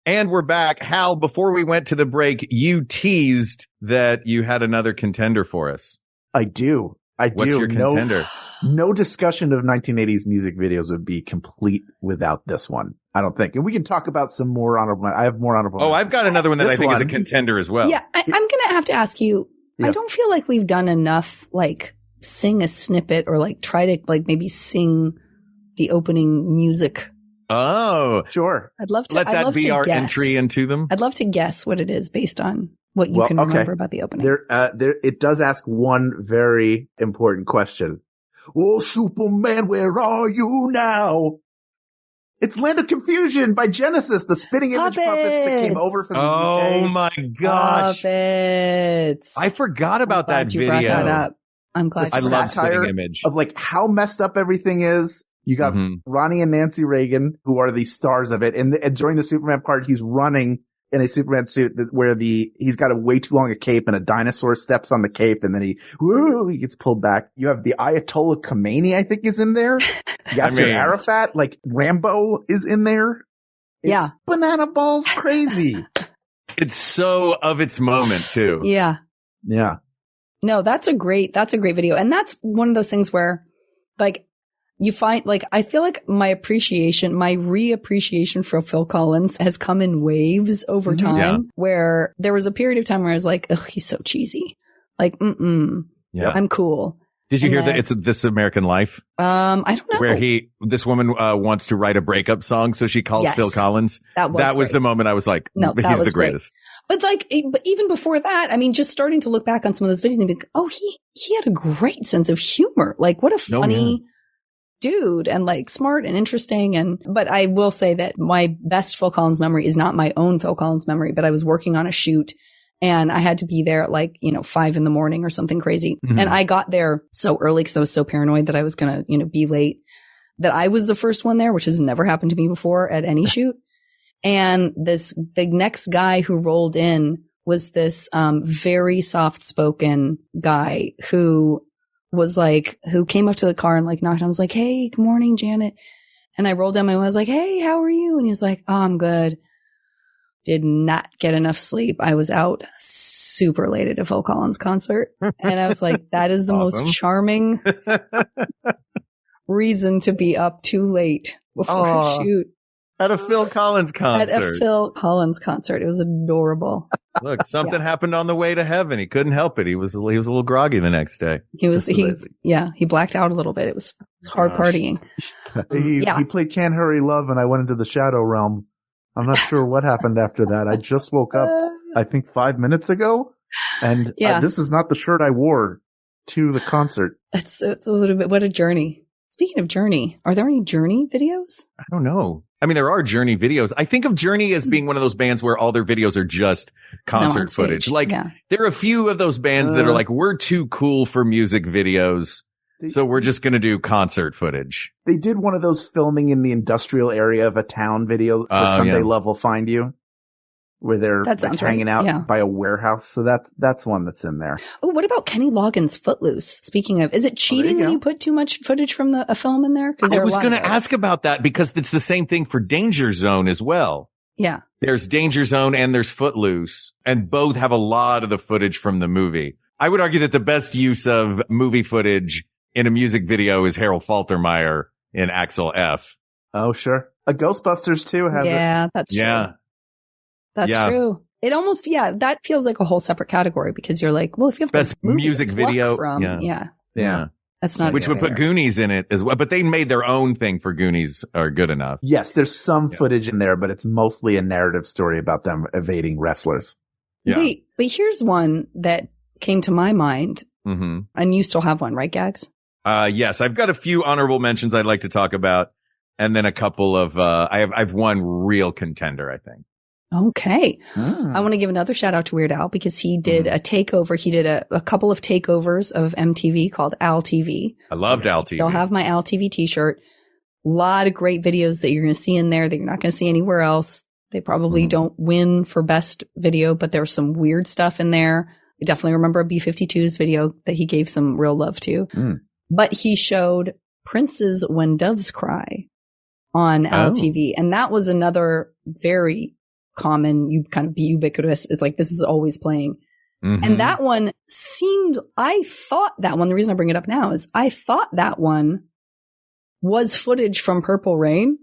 And we're back. Hal, before we went to the break, you teased that you had another contender for us. I do. What's your contender? No discussion of 1980s music videos would be complete without this one, I don't think. And we can talk about some more honorable. I have more honorable. Oh, I've got another one that I think is a contender as well. Yeah, I'm going to have to ask you, Yes. I don't feel like we've done enough, like, sing a snippet or, like, try to, like, maybe sing the opening music. Oh, Sure. I'd love to. let I'd that love be to our guess. entry into them. I'd love to guess what it is based on what you can remember about the opening. It does ask one very important question. Oh, Superman, where are you now? It's Land of Confusion by Genesis, the spinning image puppets that came over from the UK. Oh my gosh. Puppets. I forgot about that you video. brought that up. I'm glad It's a I you love satire spinning image. of like how messed up everything is. You got Ronnie and Nancy Reagan, who are the stars of it. And during the Superman part, he's running in a Superman suit where he's got a way too long a cape and a dinosaur steps on the cape and then he gets pulled back. You have the Ayatollah Khomeini, I think, is in there. Yasser Arafat, like Rambo is in there. It's banana balls crazy. It's so of its moment too. Yeah. Yeah. No, that's a great video. And that's one of those things where, like, you find, like, I feel like my reappreciation for Phil Collins has come in waves over time, where there was a period of time where I was like, ugh, he's so cheesy. Like, I'm cool. Did you hear that it's This American Life? I don't know. Where this woman wants to write a breakup song, so she calls Phil Collins. That was the moment I was like, no, he's the greatest. But like, but even before that, I mean, just starting to look back on some of those videos and be like, oh, he had a great sense of humor. Like, what a funny dude, and like smart and interesting. But I will say that my best Phil Collins memory is not my own Phil Collins memory, but I was working on a shoot and I had to be there at like, 5 a.m. or something crazy. Mm-hmm. And I got there so early because I was so paranoid that I was going to, be late, that I was the first one there, which has never happened to me before at any shoot. And the next guy who rolled in was this very soft spoken guy who came up to the car and like knocked. I was like, hey, good morning, Janet. And I rolled down my window. I was like, hey, how are you? And he was like, oh, I'm good. Did not get enough sleep. I was out super late at a Phil Collins concert. And I was like, that is the most charming reason to be up too late before a shoot. At a Phil Collins concert. At a Phil Collins concert. It was adorable. Look, something happened on the way to heaven. He couldn't help it. He was a little groggy the next day. He blacked out a little bit. It was hard partying. He played Can't Hurry Love and I went into the Shadow Realm. I'm not sure what happened after that. I just woke up, I think 5 minutes ago. And this is not the shirt I wore to the concert. It's a little bit, what a journey. Speaking of Journey, are there any Journey videos? I don't know. I mean, there are Journey videos. I think of Journey as being one of those bands where all their videos are just concert footage. Like, there are a few of those bands that are like, we're too cool for music videos, so we're just going to do concert footage. They did one of those filming in the industrial area of a town video for Someday Love Will Find You, where they're hanging out by a warehouse. So that's one that's in there. Oh, what about Kenny Loggins' Footloose? Speaking of, is it cheating when you put too much footage from a film in there? I was going to ask about that because it's the same thing for Danger Zone as well. Yeah. There's Danger Zone and there's Footloose, and both have a lot of the footage from the movie. I would argue that the best use of movie footage in a music video is Harold Faltermeyer in Axel F. Oh, sure. A Ghostbusters too has it. Yeah, that's true. Yeah. That's true. It almost, that feels like a whole separate category because you're like, well, if you have Best the movie music to pluck video. from, Yeah. that's not Which would put fair. Goonies in it as well. But they made their own thing for Goonies are good enough. Yes, there's some footage in there, but it's mostly a narrative story about them evading wrestlers. Yeah. Wait, but here's one that came to my mind, Mm-hmm. and you still have one, right, Gags? Yes, I've got a few honorable mentions I'd like to talk about. And then a couple of, I've one real contender, I think. Okay. I want to give another shout out to Weird Al because he did a takeover. He did a couple of takeovers of MTV called Al TV. I loved Al TV. Still have my Al TV t-shirt. A lot of great videos that you're going to see in there that you're not going to see anywhere else. They probably don't win for best video, but there's some weird stuff in there. I definitely remember a B-52's video that he gave some real love to. But he showed Prince's When Doves Cry on Al TV. And that was another very common, you kind of be ubiquitous. It's like, this is always playing. And that one I thought that one, the reason I bring it up now is I thought that one was footage from Purple Rain.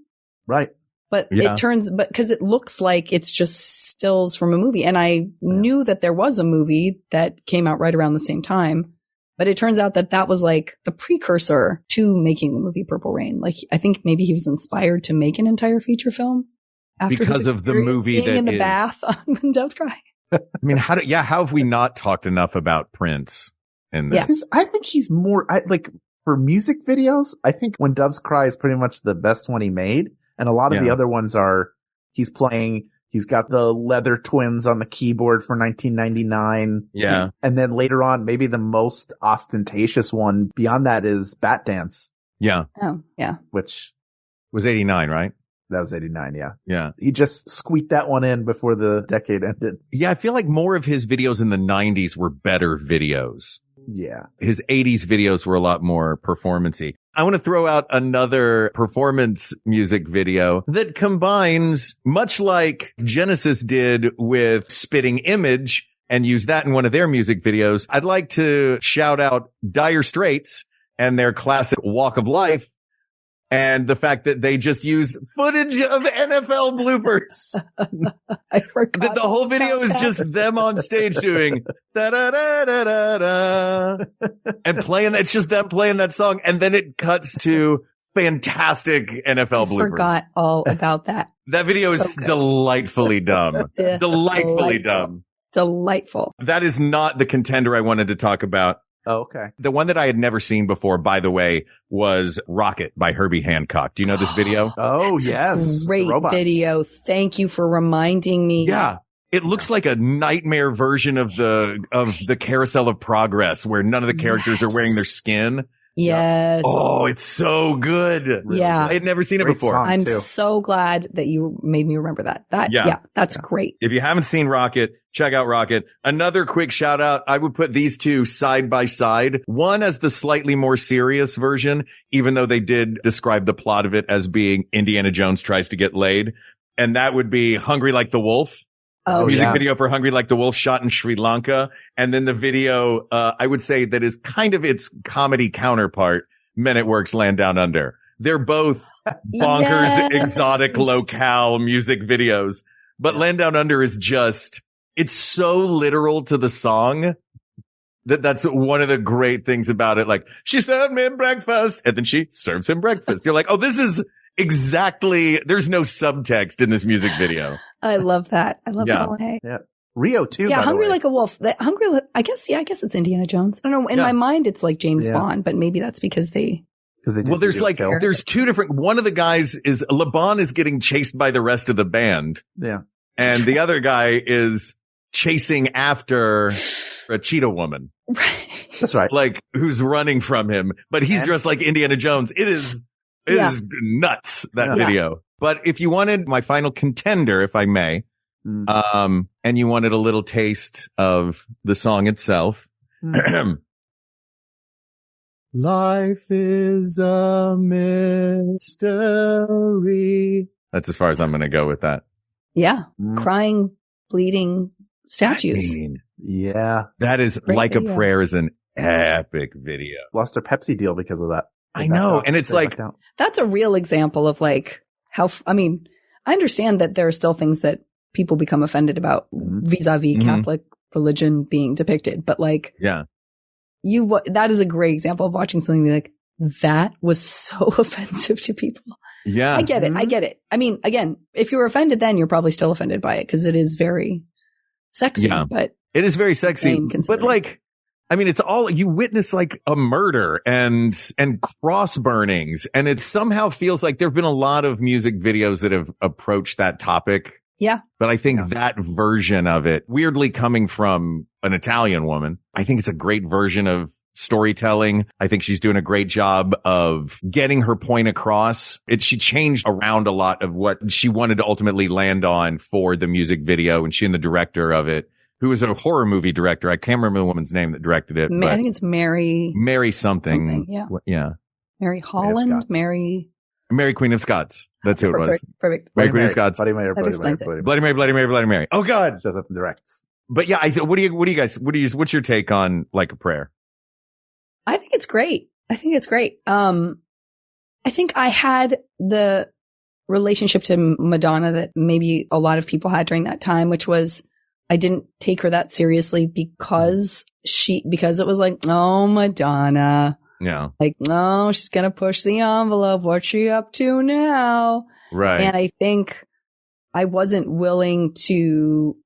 Right. But because it looks like it's just stills from a movie. And I knew that there was a movie that came out right around the same time. But it turns out that was like the precursor to making the movie Purple Rain. Like, I think maybe he was inspired to make an entire feature film after because of the movie being that in the is bath on When Doves Cry. I mean, how have we not talked enough about Prince in this? Yes. I think he's more, for music videos, I think When Doves Cry is pretty much the best one he made. And a lot of the other ones are, he's got the leather twins on the keyboard for 1999. Yeah. And then later on, maybe the most ostentatious one beyond that is Bat Dance. Yeah. Oh, yeah. Which was 89, right? That was 89, yeah. Yeah. He just squeaked that one in before the decade ended. Yeah, I feel like more of his videos in the 90s were better videos. Yeah. His 80s videos were a lot more performance-y. I want to throw out another performance music video that combines, much like Genesis did with Spitting Image and use that in one of their music videos. I'd like to shout out Dire Straits and their classic Walk of Life and the fact that they just use footage of NFL bloopers. I forgot. That the whole video is just them on stage doing da da da da da da and playing. It's just them playing that song, and then it cuts to fantastic NFL bloopers. Forgot all about that. That video is good. delightfully dumb. Delightfully dumb. Delightful. That is not the contender I wanted to talk about. Oh, okay. The one that I had never seen before, by the way, was Rocket by Herbie Hancock. Do you know this video? Oh, yes. Great video. Thank you for reminding me. Yeah. It looks like a nightmare version of the Carousel of Progress where none of the characters are wearing their skin. Yes. Oh, it's so good. Yeah. I had never seen it before. Song, I'm too. so glad that you made me remember that. That's great. If you haven't seen Rocket, check out Rocket. Another quick shout out. I would put these two side by side. One as the slightly more serious version, even though they did describe the plot of it as being Indiana Jones tries to get laid. And that would be Hungry Like the Wolf. Oh, Music yeah. video for Hungry Like the Wolf shot in Sri Lanka. And then the video, I would say that is kind of its comedy counterpart, Men at Work's Land Down Under. They're both bonkers, Yes. exotic locale music videos. But Land Down Under is just, it's so literal to the song that's one of the great things about it. Like, she served me breakfast and then she serves him breakfast. You're like, oh, this is exactly, there's no subtext in this music video. I love that. I love Yeah. that. Hey. Yeah. Rio too. Yeah, by the Hungry way. Like a Wolf. I guess it's Indiana Jones. I don't know. In my mind, it's like James Bond, but maybe that's because they. Well, there's two different, one of the guys is, LeBon is getting chased by the rest of the band. Yeah. And the other guy is chasing after a cheetah woman. Right. That's right. Like, who's running from him, but he's dressed like Indiana Jones. It is nuts, that video. But if you wanted my final contender, if I may, and you wanted a little taste of the song itself, life is a mystery. That's as far as I'm going to go with that. Yeah. Crying, bleeding statues. I mean, Yeah. that is Great Like video. a Prayer is an epic video. Lost her Pepsi deal because of that. I know. And it's like, that's a real example of like how, I mean, I understand that there are still things that people become offended about vis-a-vis Catholic religion being depicted, but like, yeah, that is a great example of watching something like that was so offensive to people. Yeah. I get it. I get it. I mean, again, if you were offended then, you're probably still offended by it because it is very sexy, but it is very sexy, but like, I mean, it's all, you witness like a murder and cross burnings, and it somehow feels like there've been a lot of music videos that have approached that topic. Yeah. But I think that version of it, weirdly coming from an Italian woman, I think it's a great version of storytelling. I think she's doing a great job of getting her point across. She changed around a lot of what she wanted to ultimately land on for the music video, and she and the director of it, who was a horror movie director. I can't remember the woman's name that directed it. I think it's Mary something. Yeah. Yeah. Mary Holland. Mary Queen of Scots. That's who it was. Perfect. Mary Queen of Scots. Bloody Mary. Bloody Mary. Oh God. Shows up and directs. But yeah, what's your take on Like a Prayer? I think it's great. I think I had the relationship to Madonna that maybe a lot of people had during that time, which was I didn't take her that seriously because it was like, oh, Madonna. Yeah. Like, no, she's going to push the envelope. What's she up to now? Right. And I think I wasn't willing to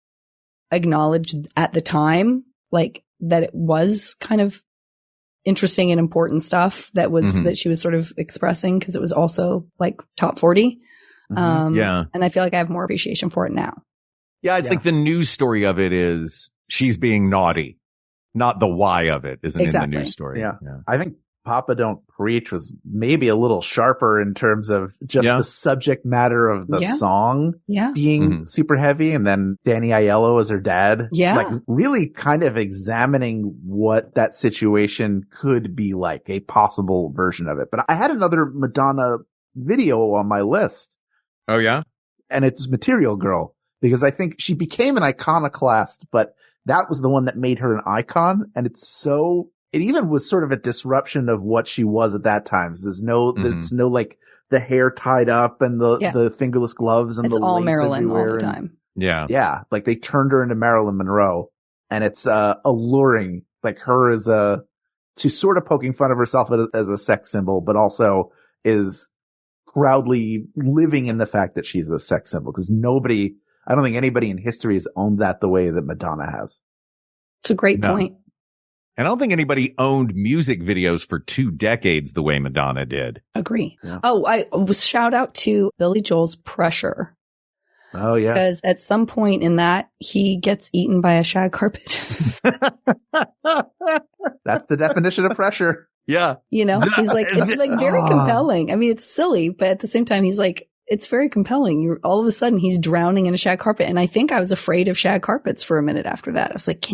acknowledge at the time, like, that it was kind of interesting and important stuff that was, that she was sort of expressing, because it was also like top 40. Yeah. And I feel like I have more appreciation for it now. Yeah. It's like the news story of it is she's being naughty, not the why of it isn't in the news story. Yeah. I think Papa Don't Preach was maybe a little sharper in terms of just the subject matter of the song being super heavy. And then Danny Aiello as her dad. Yeah. Like really kind of examining what that situation could be like, a possible version of it. But I had another Madonna video on my list. Oh, yeah? And it's Material Girl, because I think she became an iconoclast, but that was the one that made her an icon. And it even was sort of a disruption of what she was at that time. So there's no like the hair tied up and the fingerless gloves and it's the all lace Marilyn everywhere. all the time. Yeah. Yeah. Like they turned her into Marilyn Monroe, and it's, alluring, like her she's sort of poking fun of herself as a sex symbol, but also is proudly living in the fact that she's a sex symbol, because I don't think anybody in history has owned that the way that Madonna has. It's a great point. And I don't think anybody owned music videos for 2 decades the way Madonna did. Agree. Yeah. Oh, I was shout out to Billy Joel's Pressure. Oh, yeah. Because at some point in that, he gets eaten by a shag carpet. That's the definition of pressure. Yeah. You know, he's like, it's like very compelling. I mean, it's silly, but at the same time, he's like, it's very compelling. All of a sudden he's drowning in a shag carpet. And I think I was afraid of shag carpets for a minute after that. I was like,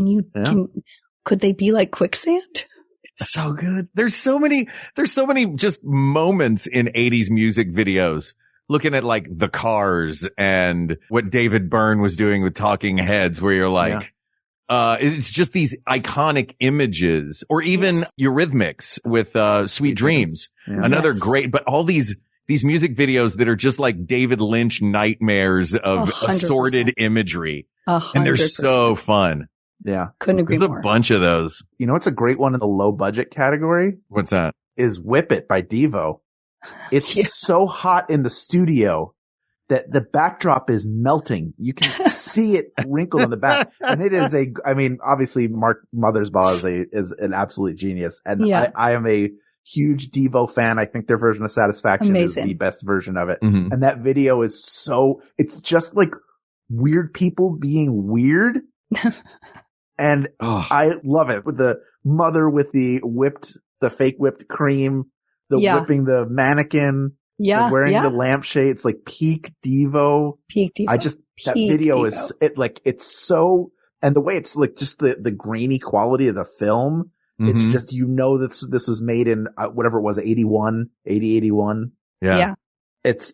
could they be like quicksand? It's so good. There's so many just moments in 80s music videos, looking at like the Cars and what David Byrne was doing with Talking Heads, where you're like, it's just these iconic images, or even Eurythmics with, Sweet Dreams. Yeah. Another great, but all these music videos that are just like David Lynch nightmares of 100%. Assorted imagery. 100%. And they're so fun. Yeah. Couldn't agree more. There's a bunch of those. You know what's a great one in the low budget category? What's that? Is Whip It by Devo. It's so hot in the studio that the backdrop is melting. You can see it wrinkled in the back. And it is obviously Mark Mothersbaugh is an absolute genius. And I am a huge Devo fan. I think their version of Satisfaction is the best version of it. Mm-hmm. And that video is it's just like weird people being weird. And I love it, with the mother with the fake whipped cream, whipping the mannequin, wearing the lampshades, like peak Devo. Peak Devo. That video is it's so, and the way it's like just the grainy quality of the film. It's just, this was made in whatever it was, 81. Yeah. It's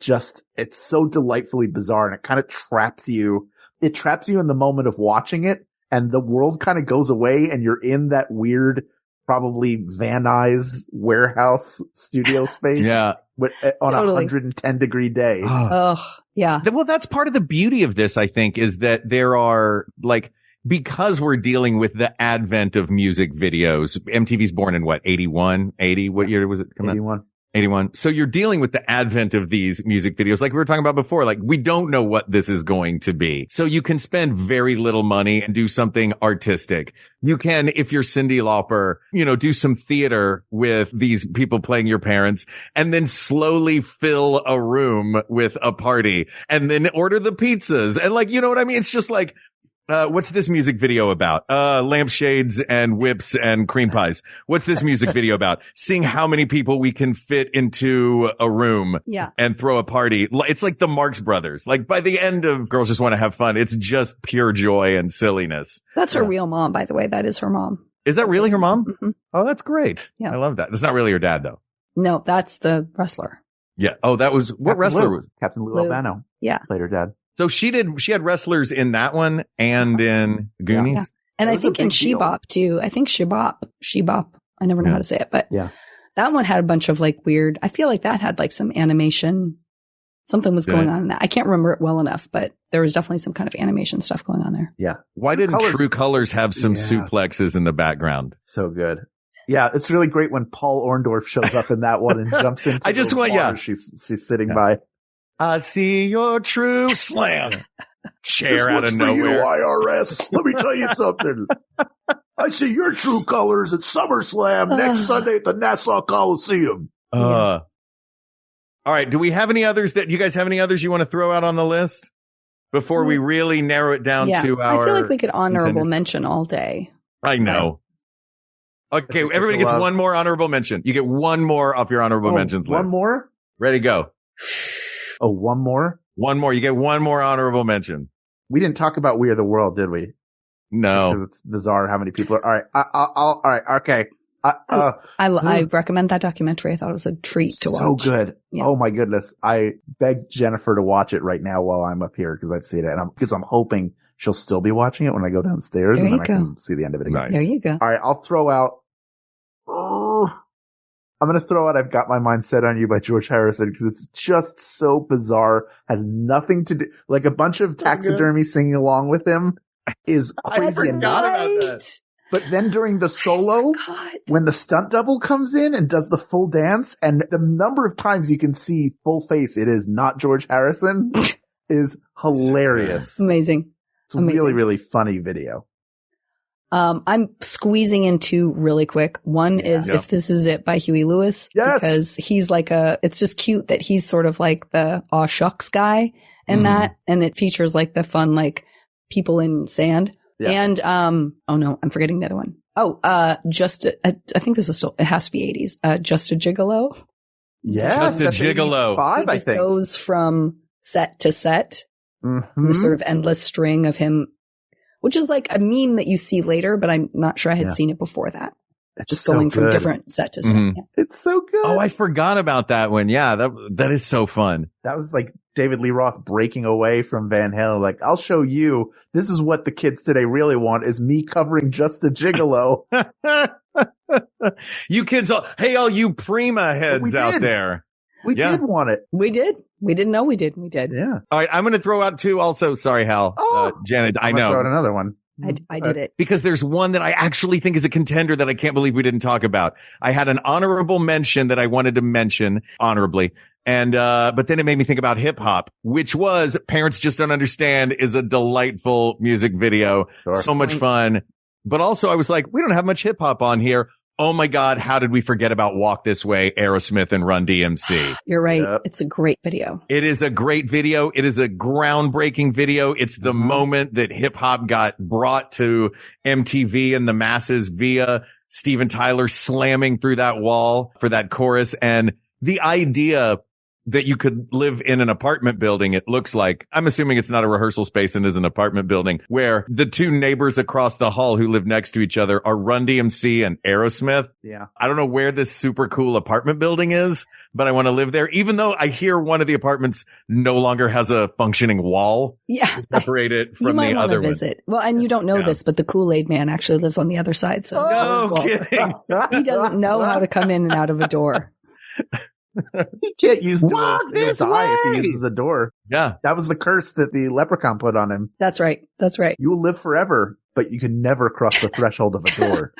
so delightfully bizarre, and it kind of traps you. It traps you in the moment of watching it, and the world kind of goes away, and you're in that weird probably Van Nuys warehouse studio space. Yeah. On a Totally. 110-degree day. Oh, yeah. Well, that's part of the beauty of this, I think, is that there are like, because we're dealing with the advent of music videos. MTV's born in what, 81, 80? What year was it come out? 81. 81. So you're dealing with the advent of these music videos. Like we were talking about before, like we don't know what this is going to be. So you can spend very little money and do something artistic. You can, if you're Cyndi Lauper, do some theater with these people playing your parents and then slowly fill a room with a party and then order the pizzas. And like, you know what I mean? It's just like, what's this music video about? Lampshades and whips and cream pies. What's this music video about? Seeing how many people we can fit into a room and throw a party. It's like the Marx Brothers. Like by the end of Girls Just Want to Have Fun, it's just pure joy and silliness. That's her real mom, by the way. That is her mom. Is that really her mom? Mm-hmm. Oh, that's great. Yeah. I love that. That's not really her dad though. No, that's the wrestler. Yeah. Oh, that was what wrestler was Captain Lou Lou. Albano. Yeah. Played her dad. So she had wrestlers in that one and in Goonies. Yeah. And That I was a think in big deal. Shebop too. I think Shebop. I never know how to say it, but Yeah. that one had a bunch of like weird, I feel like that had like some animation. Something was going on in that. I can't remember it well enough, but there was definitely some kind of animation stuff going on there. Yeah. Why didn't Colors- True Colors have some Yeah. suplexes in the background? So good. Yeah, it's really great when Paul Orndorff shows up in that one and jumps into I just the want- water yeah. she's sitting by. I see your true slam. Chair out of nowhere. IRS. Let me tell you something. I see your true colors at SummerSlam next Sunday at the Nassau Coliseum. All right. Do we have any others you guys have any others you want to throw out on the list before we really narrow it down to our? I feel like we could honorable contenders? mention all day. I know. Okay. Everybody gets one more honorable mention. You get one more off your honorable mentions list. One more? Ready, go. Oh, one more? One more. You get one more honorable mention. We didn't talk about We Are the World, did we? No. Because it's bizarre how many people are. All right. All right. Okay. I recommend that documentary. I thought it was a treat to watch. So good. Yeah. Oh my goodness. I begged Jennifer to watch it right now while I'm up here because I've seen it and because I'm hoping she'll still be watching it when I go downstairs There and then you I go. can see the end of it again. Nice. There you go. All right. I'll throw out. I'm going to throw out I've Got My Mind Set on You by George Harrison because it's just so bizarre. Has nothing to do, like a bunch of taxidermy singing along with him is crazy. and forgot about that. But then during the solo, when the stunt double comes in and does the full dance and the number of times you can see full face, it is not George Harrison is hilarious. Amazing. It's a really, really funny video. I'm squeezing in two really quick. One is If This Is It by Huey Lewis. Yes. Because he's like it's just cute that he's sort of like the aw shucks guy in that. And it features like the fun, like people in sand. Yeah. And, oh no, I'm forgetting the other one. Oh, I think this is still, it has to be 80s. Just a Gigolo. Yeah. Just a Gigolo. Five, He I just think. goes from set to set. Mhm. This sort of endless string of him, which is like a meme that you see later, but I'm not sure I had seen it before that. It's Just so going from good. different set to set. Mhm. Yeah. It's so good. Oh, I forgot about that one. Yeah, that is so fun. That was like David Lee Roth breaking away from Van Halen. Like, I'll show you. This is what the kids today really want is me covering Just a Gigolo. You kids, all you Prima heads We out did. there. We Yeah. did want it. We did. We didn't know we did. We did. Yeah. All right, I'm going to throw out two also. Sorry, Hal. Oh. Janet, I I'm gonna know. throw out another one. I did it. Because there's one that I actually think is a contender that I can't believe we didn't talk about. I had an honorable mention that I wanted to mention honorably. And, but then it made me think about hip hop, which was Parents Just Don't Understand is a delightful music video. Sure. So much fun. But also I was like, we don't have much hip hop on here. Oh my God. How did we forget about Walk This Way, Aerosmith and Run DMC? You're right. Yep. It's a great video. It is a great video. It is a groundbreaking video. It's the moment that hip hop got brought to MTV and the masses via Steven Tyler slamming through that wall for that chorus. And the idea that you could live in an apartment building. It looks like, I'm assuming it's not a rehearsal space and is an apartment building, where the two neighbors across the hall who live next to each other are Run DMC and Aerosmith. Yeah. I don't know where this super cool apartment building is, but I want to live there, even though I hear one of the apartments no longer has a functioning wall to separate it from the other one. Visit. Well, and you don't know this, but the Kool-Aid Man actually lives on the other side. So no kidding. He doesn't know how to come in and out of a door. He can't use doors. He'll die if he uses a door. Yeah. That was the curse that the leprechaun put on him. That's right. That's right. You will live forever, but you can never cross the threshold of a door.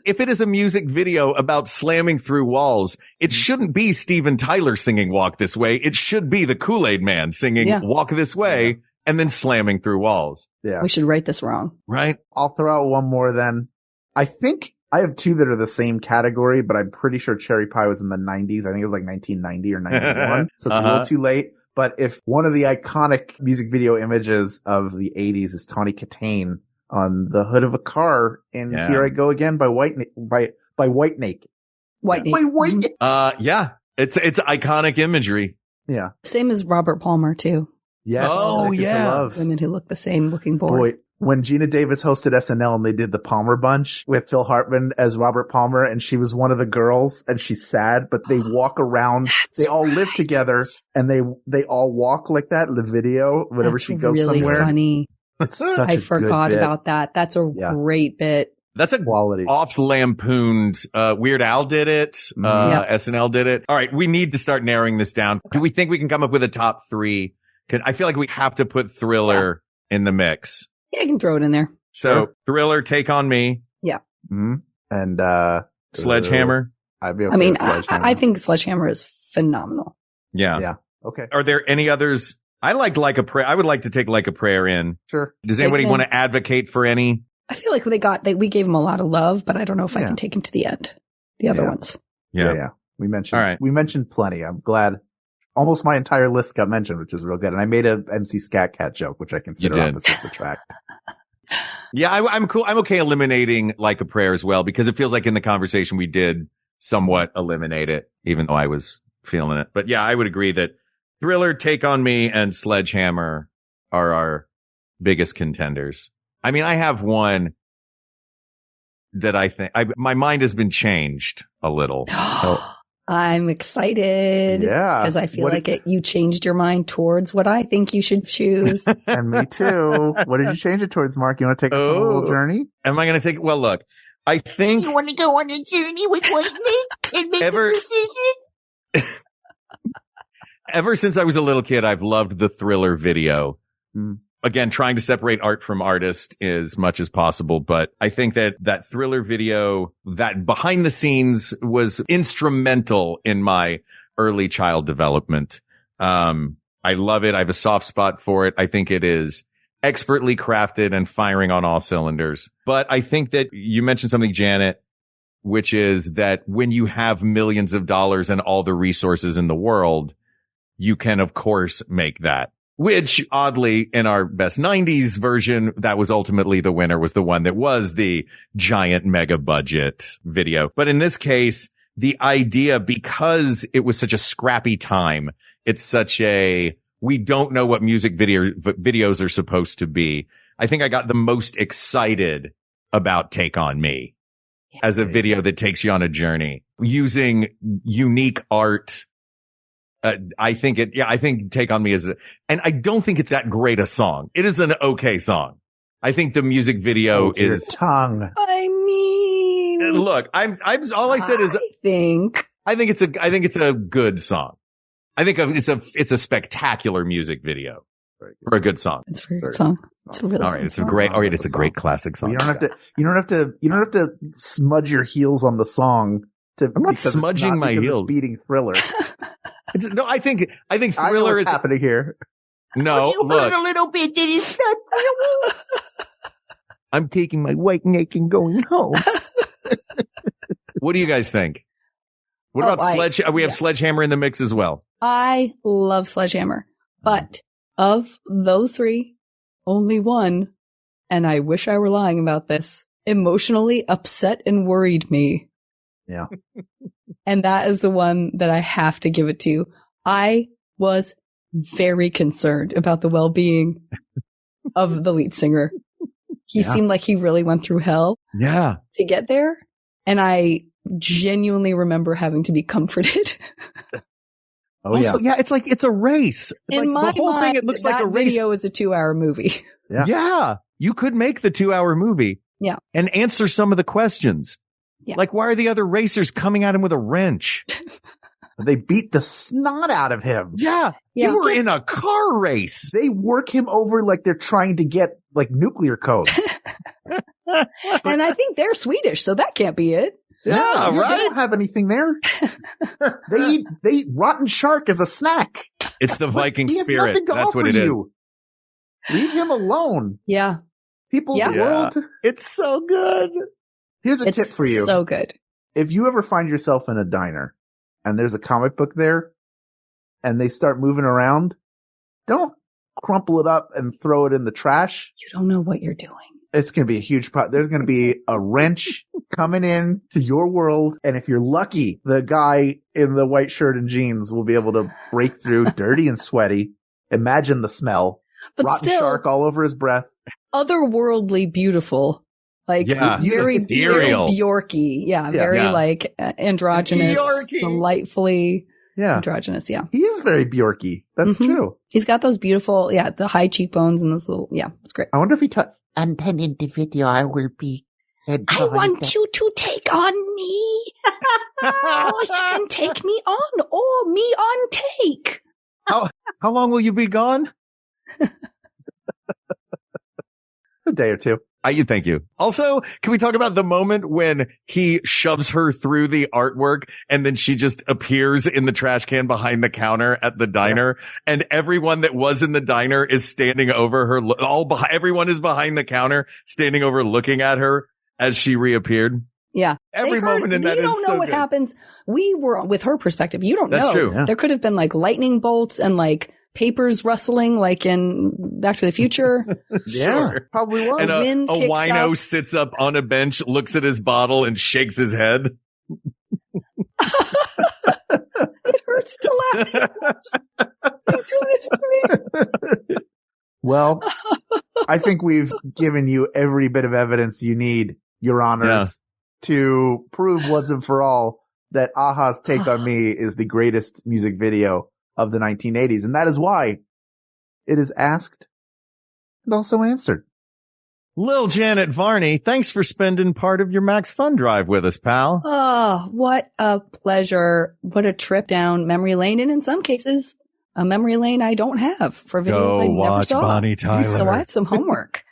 If it is a music video about slamming through walls, it shouldn't be Steven Tyler singing Walk This Way. It should be the Kool-Aid Man singing Walk This Way and then slamming through walls. Yeah. We should write this wrong. Right? I'll throw out one more then. I think I have two that are the same category, but I'm pretty sure Cherry Pie was in the 90s. I think it was like 1990 or 91. So it's a little too late. But if one of the iconic music video images of the 80s is Tawny Katane on the hood of a car in Here I Go Again by White Naked. White Naked. Yeah. It's iconic imagery. Yeah. Same as Robert Palmer too. Yes. Oh, yeah. Women who look the same looking bored. Boy, when Gina Davis hosted SNL and they did the Palmer Bunch with Phil Hartman as Robert Palmer, and she was one of the girls and she's sad, but they walk around, they all live together and they all walk like that in the video whenever she goes really somewhere. Funny. It's such I forgot about that. That's a great bit. That's a quality. Oft lampooned. Weird Al did it. SNL did it. All right. We need to start narrowing this down. Do we think we can come up with a top three? I feel like we have to put Thriller in the mix. Yeah, I can throw it in there. So Thriller, Take on Me. Yeah. Mm-hmm. And, Sledgehammer. I'd be okay with Sledgehammer. I think Sledgehammer is phenomenal. Yeah. Yeah. Okay. Are there any others? I liked Like a Prayer. I would like to take Like a Prayer in. Sure. Does anybody want to advocate for any? I feel like we gave him a lot of love, but I don't know if I can take him to the end. The other ones. Yeah. We mentioned plenty. I'm glad almost my entire list got mentioned, which is real good. And I made a MC Scat Cat joke, which I consider opposites attract. Yeah, I'm cool. I'm okay eliminating Like a Prayer as well, because it feels like in the conversation we did somewhat eliminate it, even though I was feeling it. But yeah, I would agree that Thriller, Take on Me, and Sledgehammer are our biggest contenders. I mean, I have one that I think my mind has been changed a little. I'm excited. Yeah. Because I feel you changed your mind towards what I think you should choose. And me too. What did you change it towards, Mark? You want to take us on a little journey? Am I going to take, well, look, I think. You want to go on a journey with White Nick and make a decision? Ever since I was a little kid, I've loved the Thriller video. Again, trying to separate art from artist as much as possible. But I think that Thriller video, that behind the scenes was instrumental in my early child development. I love it. I have a soft spot for it. I think it is expertly crafted and firing on all cylinders. But I think that you mentioned something, Janet, which is that when you have millions of dollars and all the resources in the world, you can, of course, make that. Which, oddly, in our best 90s version, that was ultimately the winner, was the one that was the giant mega budget video. But in this case, the idea, because it was such a scrappy time, it's such we don't know what music videos are supposed to be. I think I got the most excited about Take on Me as a video that takes you on a journey using unique art. I think Take on Me and I don't think it's that great a song. It is an okay song. I think the music video is your tongue. I mean, look, all I said is, I think it's a good song. I think it's a spectacular music video for a good song. It's a very good song. It's a really all right. It's a great, it's a great classic song. You don't have to smudge your heels on the song. I'm not smudging my heels. It's beating Thriller. No, I think Thriller I know what's happening here. No, look. A little bit that is not. I'm taking my White Nick and going home. What do you guys think? What about Sledgehammer? We have Sledgehammer in the mix as well. I love Sledgehammer, but of those three, only one, and I wish I were lying about this, emotionally upset and worried me. Yeah. And that is the one that I have to give it to. I was very concerned about the well-being of the lead singer. He seemed like he really went through hell to get there. And I genuinely remember having to be comforted. Also, it's like it's a race. It's In like my the whole mind, thing, it looks like a race. Video is a 2-hour movie. Yeah. You could make the 2-hour movie. Yeah. And answer some of the questions. Yeah. Like, why are the other racers coming at him with a wrench? They beat the snot out of him. Yeah. You were in a car race. They work him over like they're trying to get like nuclear codes. And I think they're Swedish, so that can't be it. Yeah, right. They don't have anything there. They eat rotten shark as a snack. It's the Viking He has spirit. nothing to That's what offer it is. you. Leave him alone. Yeah. People of the Yeah. world. It's so good. Here's a tip for you. So good. If you ever find yourself in a diner and there's a comic book there and they start moving around, don't crumple it up and throw it in the trash. You don't know what you're doing. It's going to be a huge problem. There's going to be a wrench coming in to your world. And if you're lucky, the guy in the white shirt and jeans will be able to break through dirty and sweaty. Imagine the smell. But rotten still, shark all over his breath. Otherworldly beautiful. Like very ethereal. Bjorky. Yeah. Very like androgynous, Bjorky. delightfully Yeah. androgynous. Yeah. He is very Bjorky. That's Mhm. true. He's got those beautiful, the high cheekbones and those little, it's great. I wonder if he touched. And then in the video, I will be. I want you to take on me. Or you can take me on, or me on take. How long will you be gone? A day or two. Thank you. Also, can we talk about the moment when he shoves her through the artwork and then she just appears in the trash can behind the counter at the diner and everyone that was in the diner is standing over her. Everyone is behind the counter standing over looking at her as she reappeared. Yeah. Every moment in that you is don't know so what good. happens. We were with her perspective. You don't know. That's true. Yeah. There could have been like lightning bolts and like papers rustling like in Back to the Future. Yeah, probably was. And wind a kicks wino up. sits up on a bench, looks at his bottle and shakes his head. It hurts to laugh. You do this to me. Well, I think we've given you every bit of evidence you need, Your Honors, to prove once and for all that Aha's Take on Me is the greatest music video of the 1980s. And that is why it is asked and also answered. Lil Janet Varney, thanks for spending part of your Max Fun Drive with us, pal. Oh, what a pleasure. What a trip down memory lane. And in some cases, a memory lane I don't have for videos I never saw. Bonnie Tyler. So I have some homework.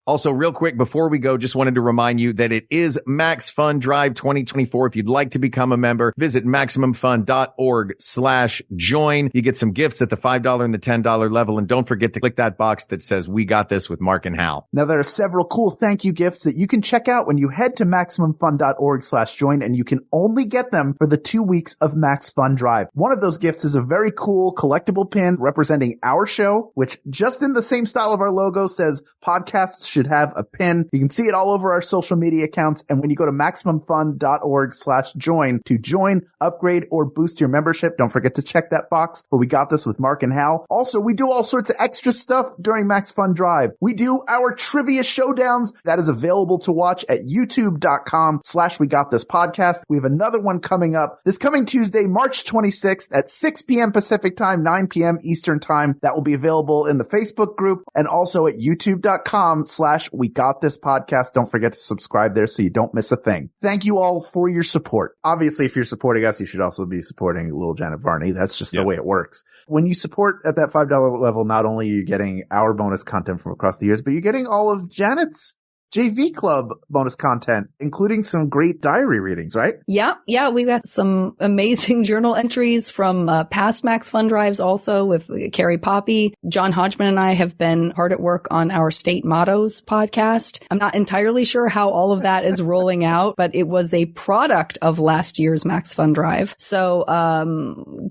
Also, real quick, before we go, just wanted to remind you that it is Max Fun Drive 2024. If you'd like to become a member, visit MaximumFun.org/join. You get some gifts at the $5 and the $10 level. And don't forget to click that box that says, "We got this" with Mark and Hal. Now, there are several cool thank you gifts that you can check out when you head to MaximumFun.org/join, and you can only get them for the 2 weeks of Max Fun Drive. One of those gifts is a very cool collectible pin representing our show, which just in the same style of our logo says podcasts should have a pin. You can see it all over our social media accounts. And when you go to MaximumFun.org/join to join, upgrade, or boost your membership, don't forget to check that box where We Got This with Mark and Hal. Also, we do all sorts of extra stuff during Max Fun Drive. We do our trivia showdowns that is available to watch at youtube.com/We Got This podcast. We have another one coming up this coming Tuesday, March 26th at 6 p.m. Pacific time, 9 p.m. Eastern time. That will be available in the Facebook group and also at youtube.com/We Got This podcast. Don't forget to subscribe there so you don't miss a thing. Thank you all for your support. Obviously, if you're supporting us, you should also be supporting Lil Janet Varney. That's just the way it works. When you support at that $5 level, not only are you getting our bonus content from across the years, but you're getting all of Janet's JV Club bonus content, including some great diary readings, right? Yeah. We got some amazing journal entries from past Max Fun Drives also with Carrie Poppy. John Hodgman and I have been hard at work on our State Mottos podcast. I'm not entirely sure how all of that is rolling out, but it was a product of last year's Max Fun Drive. So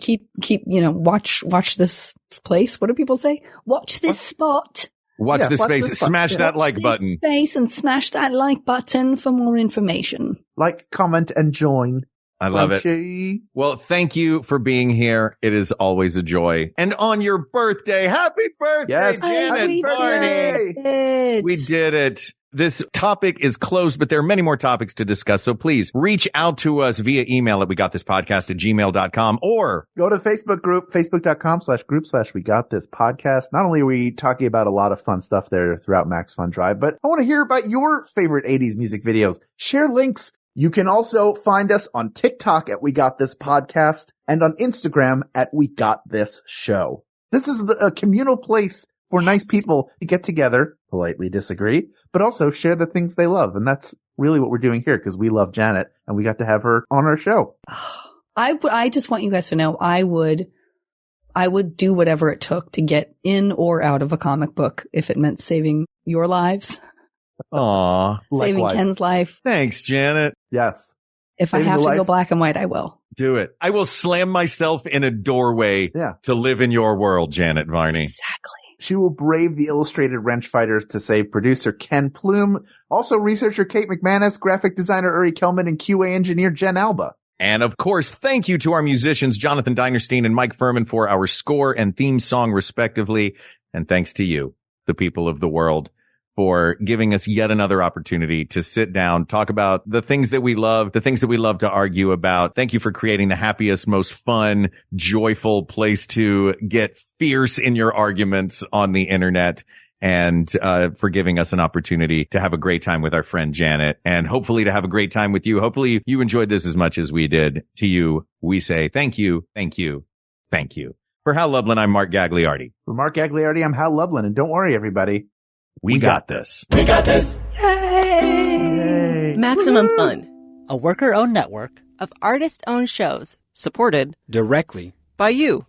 keep watch this place. What do people say? Watch this spot. Watch this space. Smash that like button. Space and smash that like button for more information. Like, comment, and join I love it. Crunchy. Well, thank you for being here. It is always a joy. And on your birthday, happy birthday, Yes. Janet Varney. We did it. This topic is closed, but there are many more topics to discuss. So please reach out to us via email at wegotThisPodcast@gmail.com or go to the Facebook group, facebook.com/group/wegotThisPodcast. Not only are we talking about a lot of fun stuff there throughout Max Fun Drive, but I want to hear about your favorite 80s music videos. Share links. You can also find us on TikTok at We Got This Podcast and on Instagram at We Got This Show. This is a communal place for nice people to get together, politely disagree, but also share the things they love. And that's really what we're doing here because we love Janet and we got to have her on our show. I just want you guys to know I would do whatever it took to get in or out of a comic book if it meant saving your lives. aw, Saving Likewise. Ken's life. thanks, Janet. Yes. If Saving I have the to go life. black and white, I will. Do it. I will slam myself in a doorway to live in your world, Janet Varney. Exactly. She will brave the illustrated wrench fighters to save producer Ken Plume, also researcher Kate McManus, graphic designer Uri Kelman, and QA engineer Jen Alba. And of course, thank you to our musicians, Jonathan Dinerstein and Mike Furman, for our score and theme song, respectively. And thanks to you, the people of the world, for giving us yet another opportunity to sit down, talk about the things that we love, the things that we love to argue about. Thank you for creating the happiest, most fun, joyful place to get fierce in your arguments on the internet, and for giving us an opportunity to have a great time with our friend Janet, and hopefully to have a great time with you. Hopefully you enjoyed this as much as we did. To you, we say thank you, thank you, thank you. For Hal Lublin, I'm Mark Gagliardi. For Mark Gagliardi, I'm Hal Lublin, and don't worry, everybody. We got this. We got this. Yay! Maximum Fun, A worker-owned network of artist-owned shows, supported directly by you.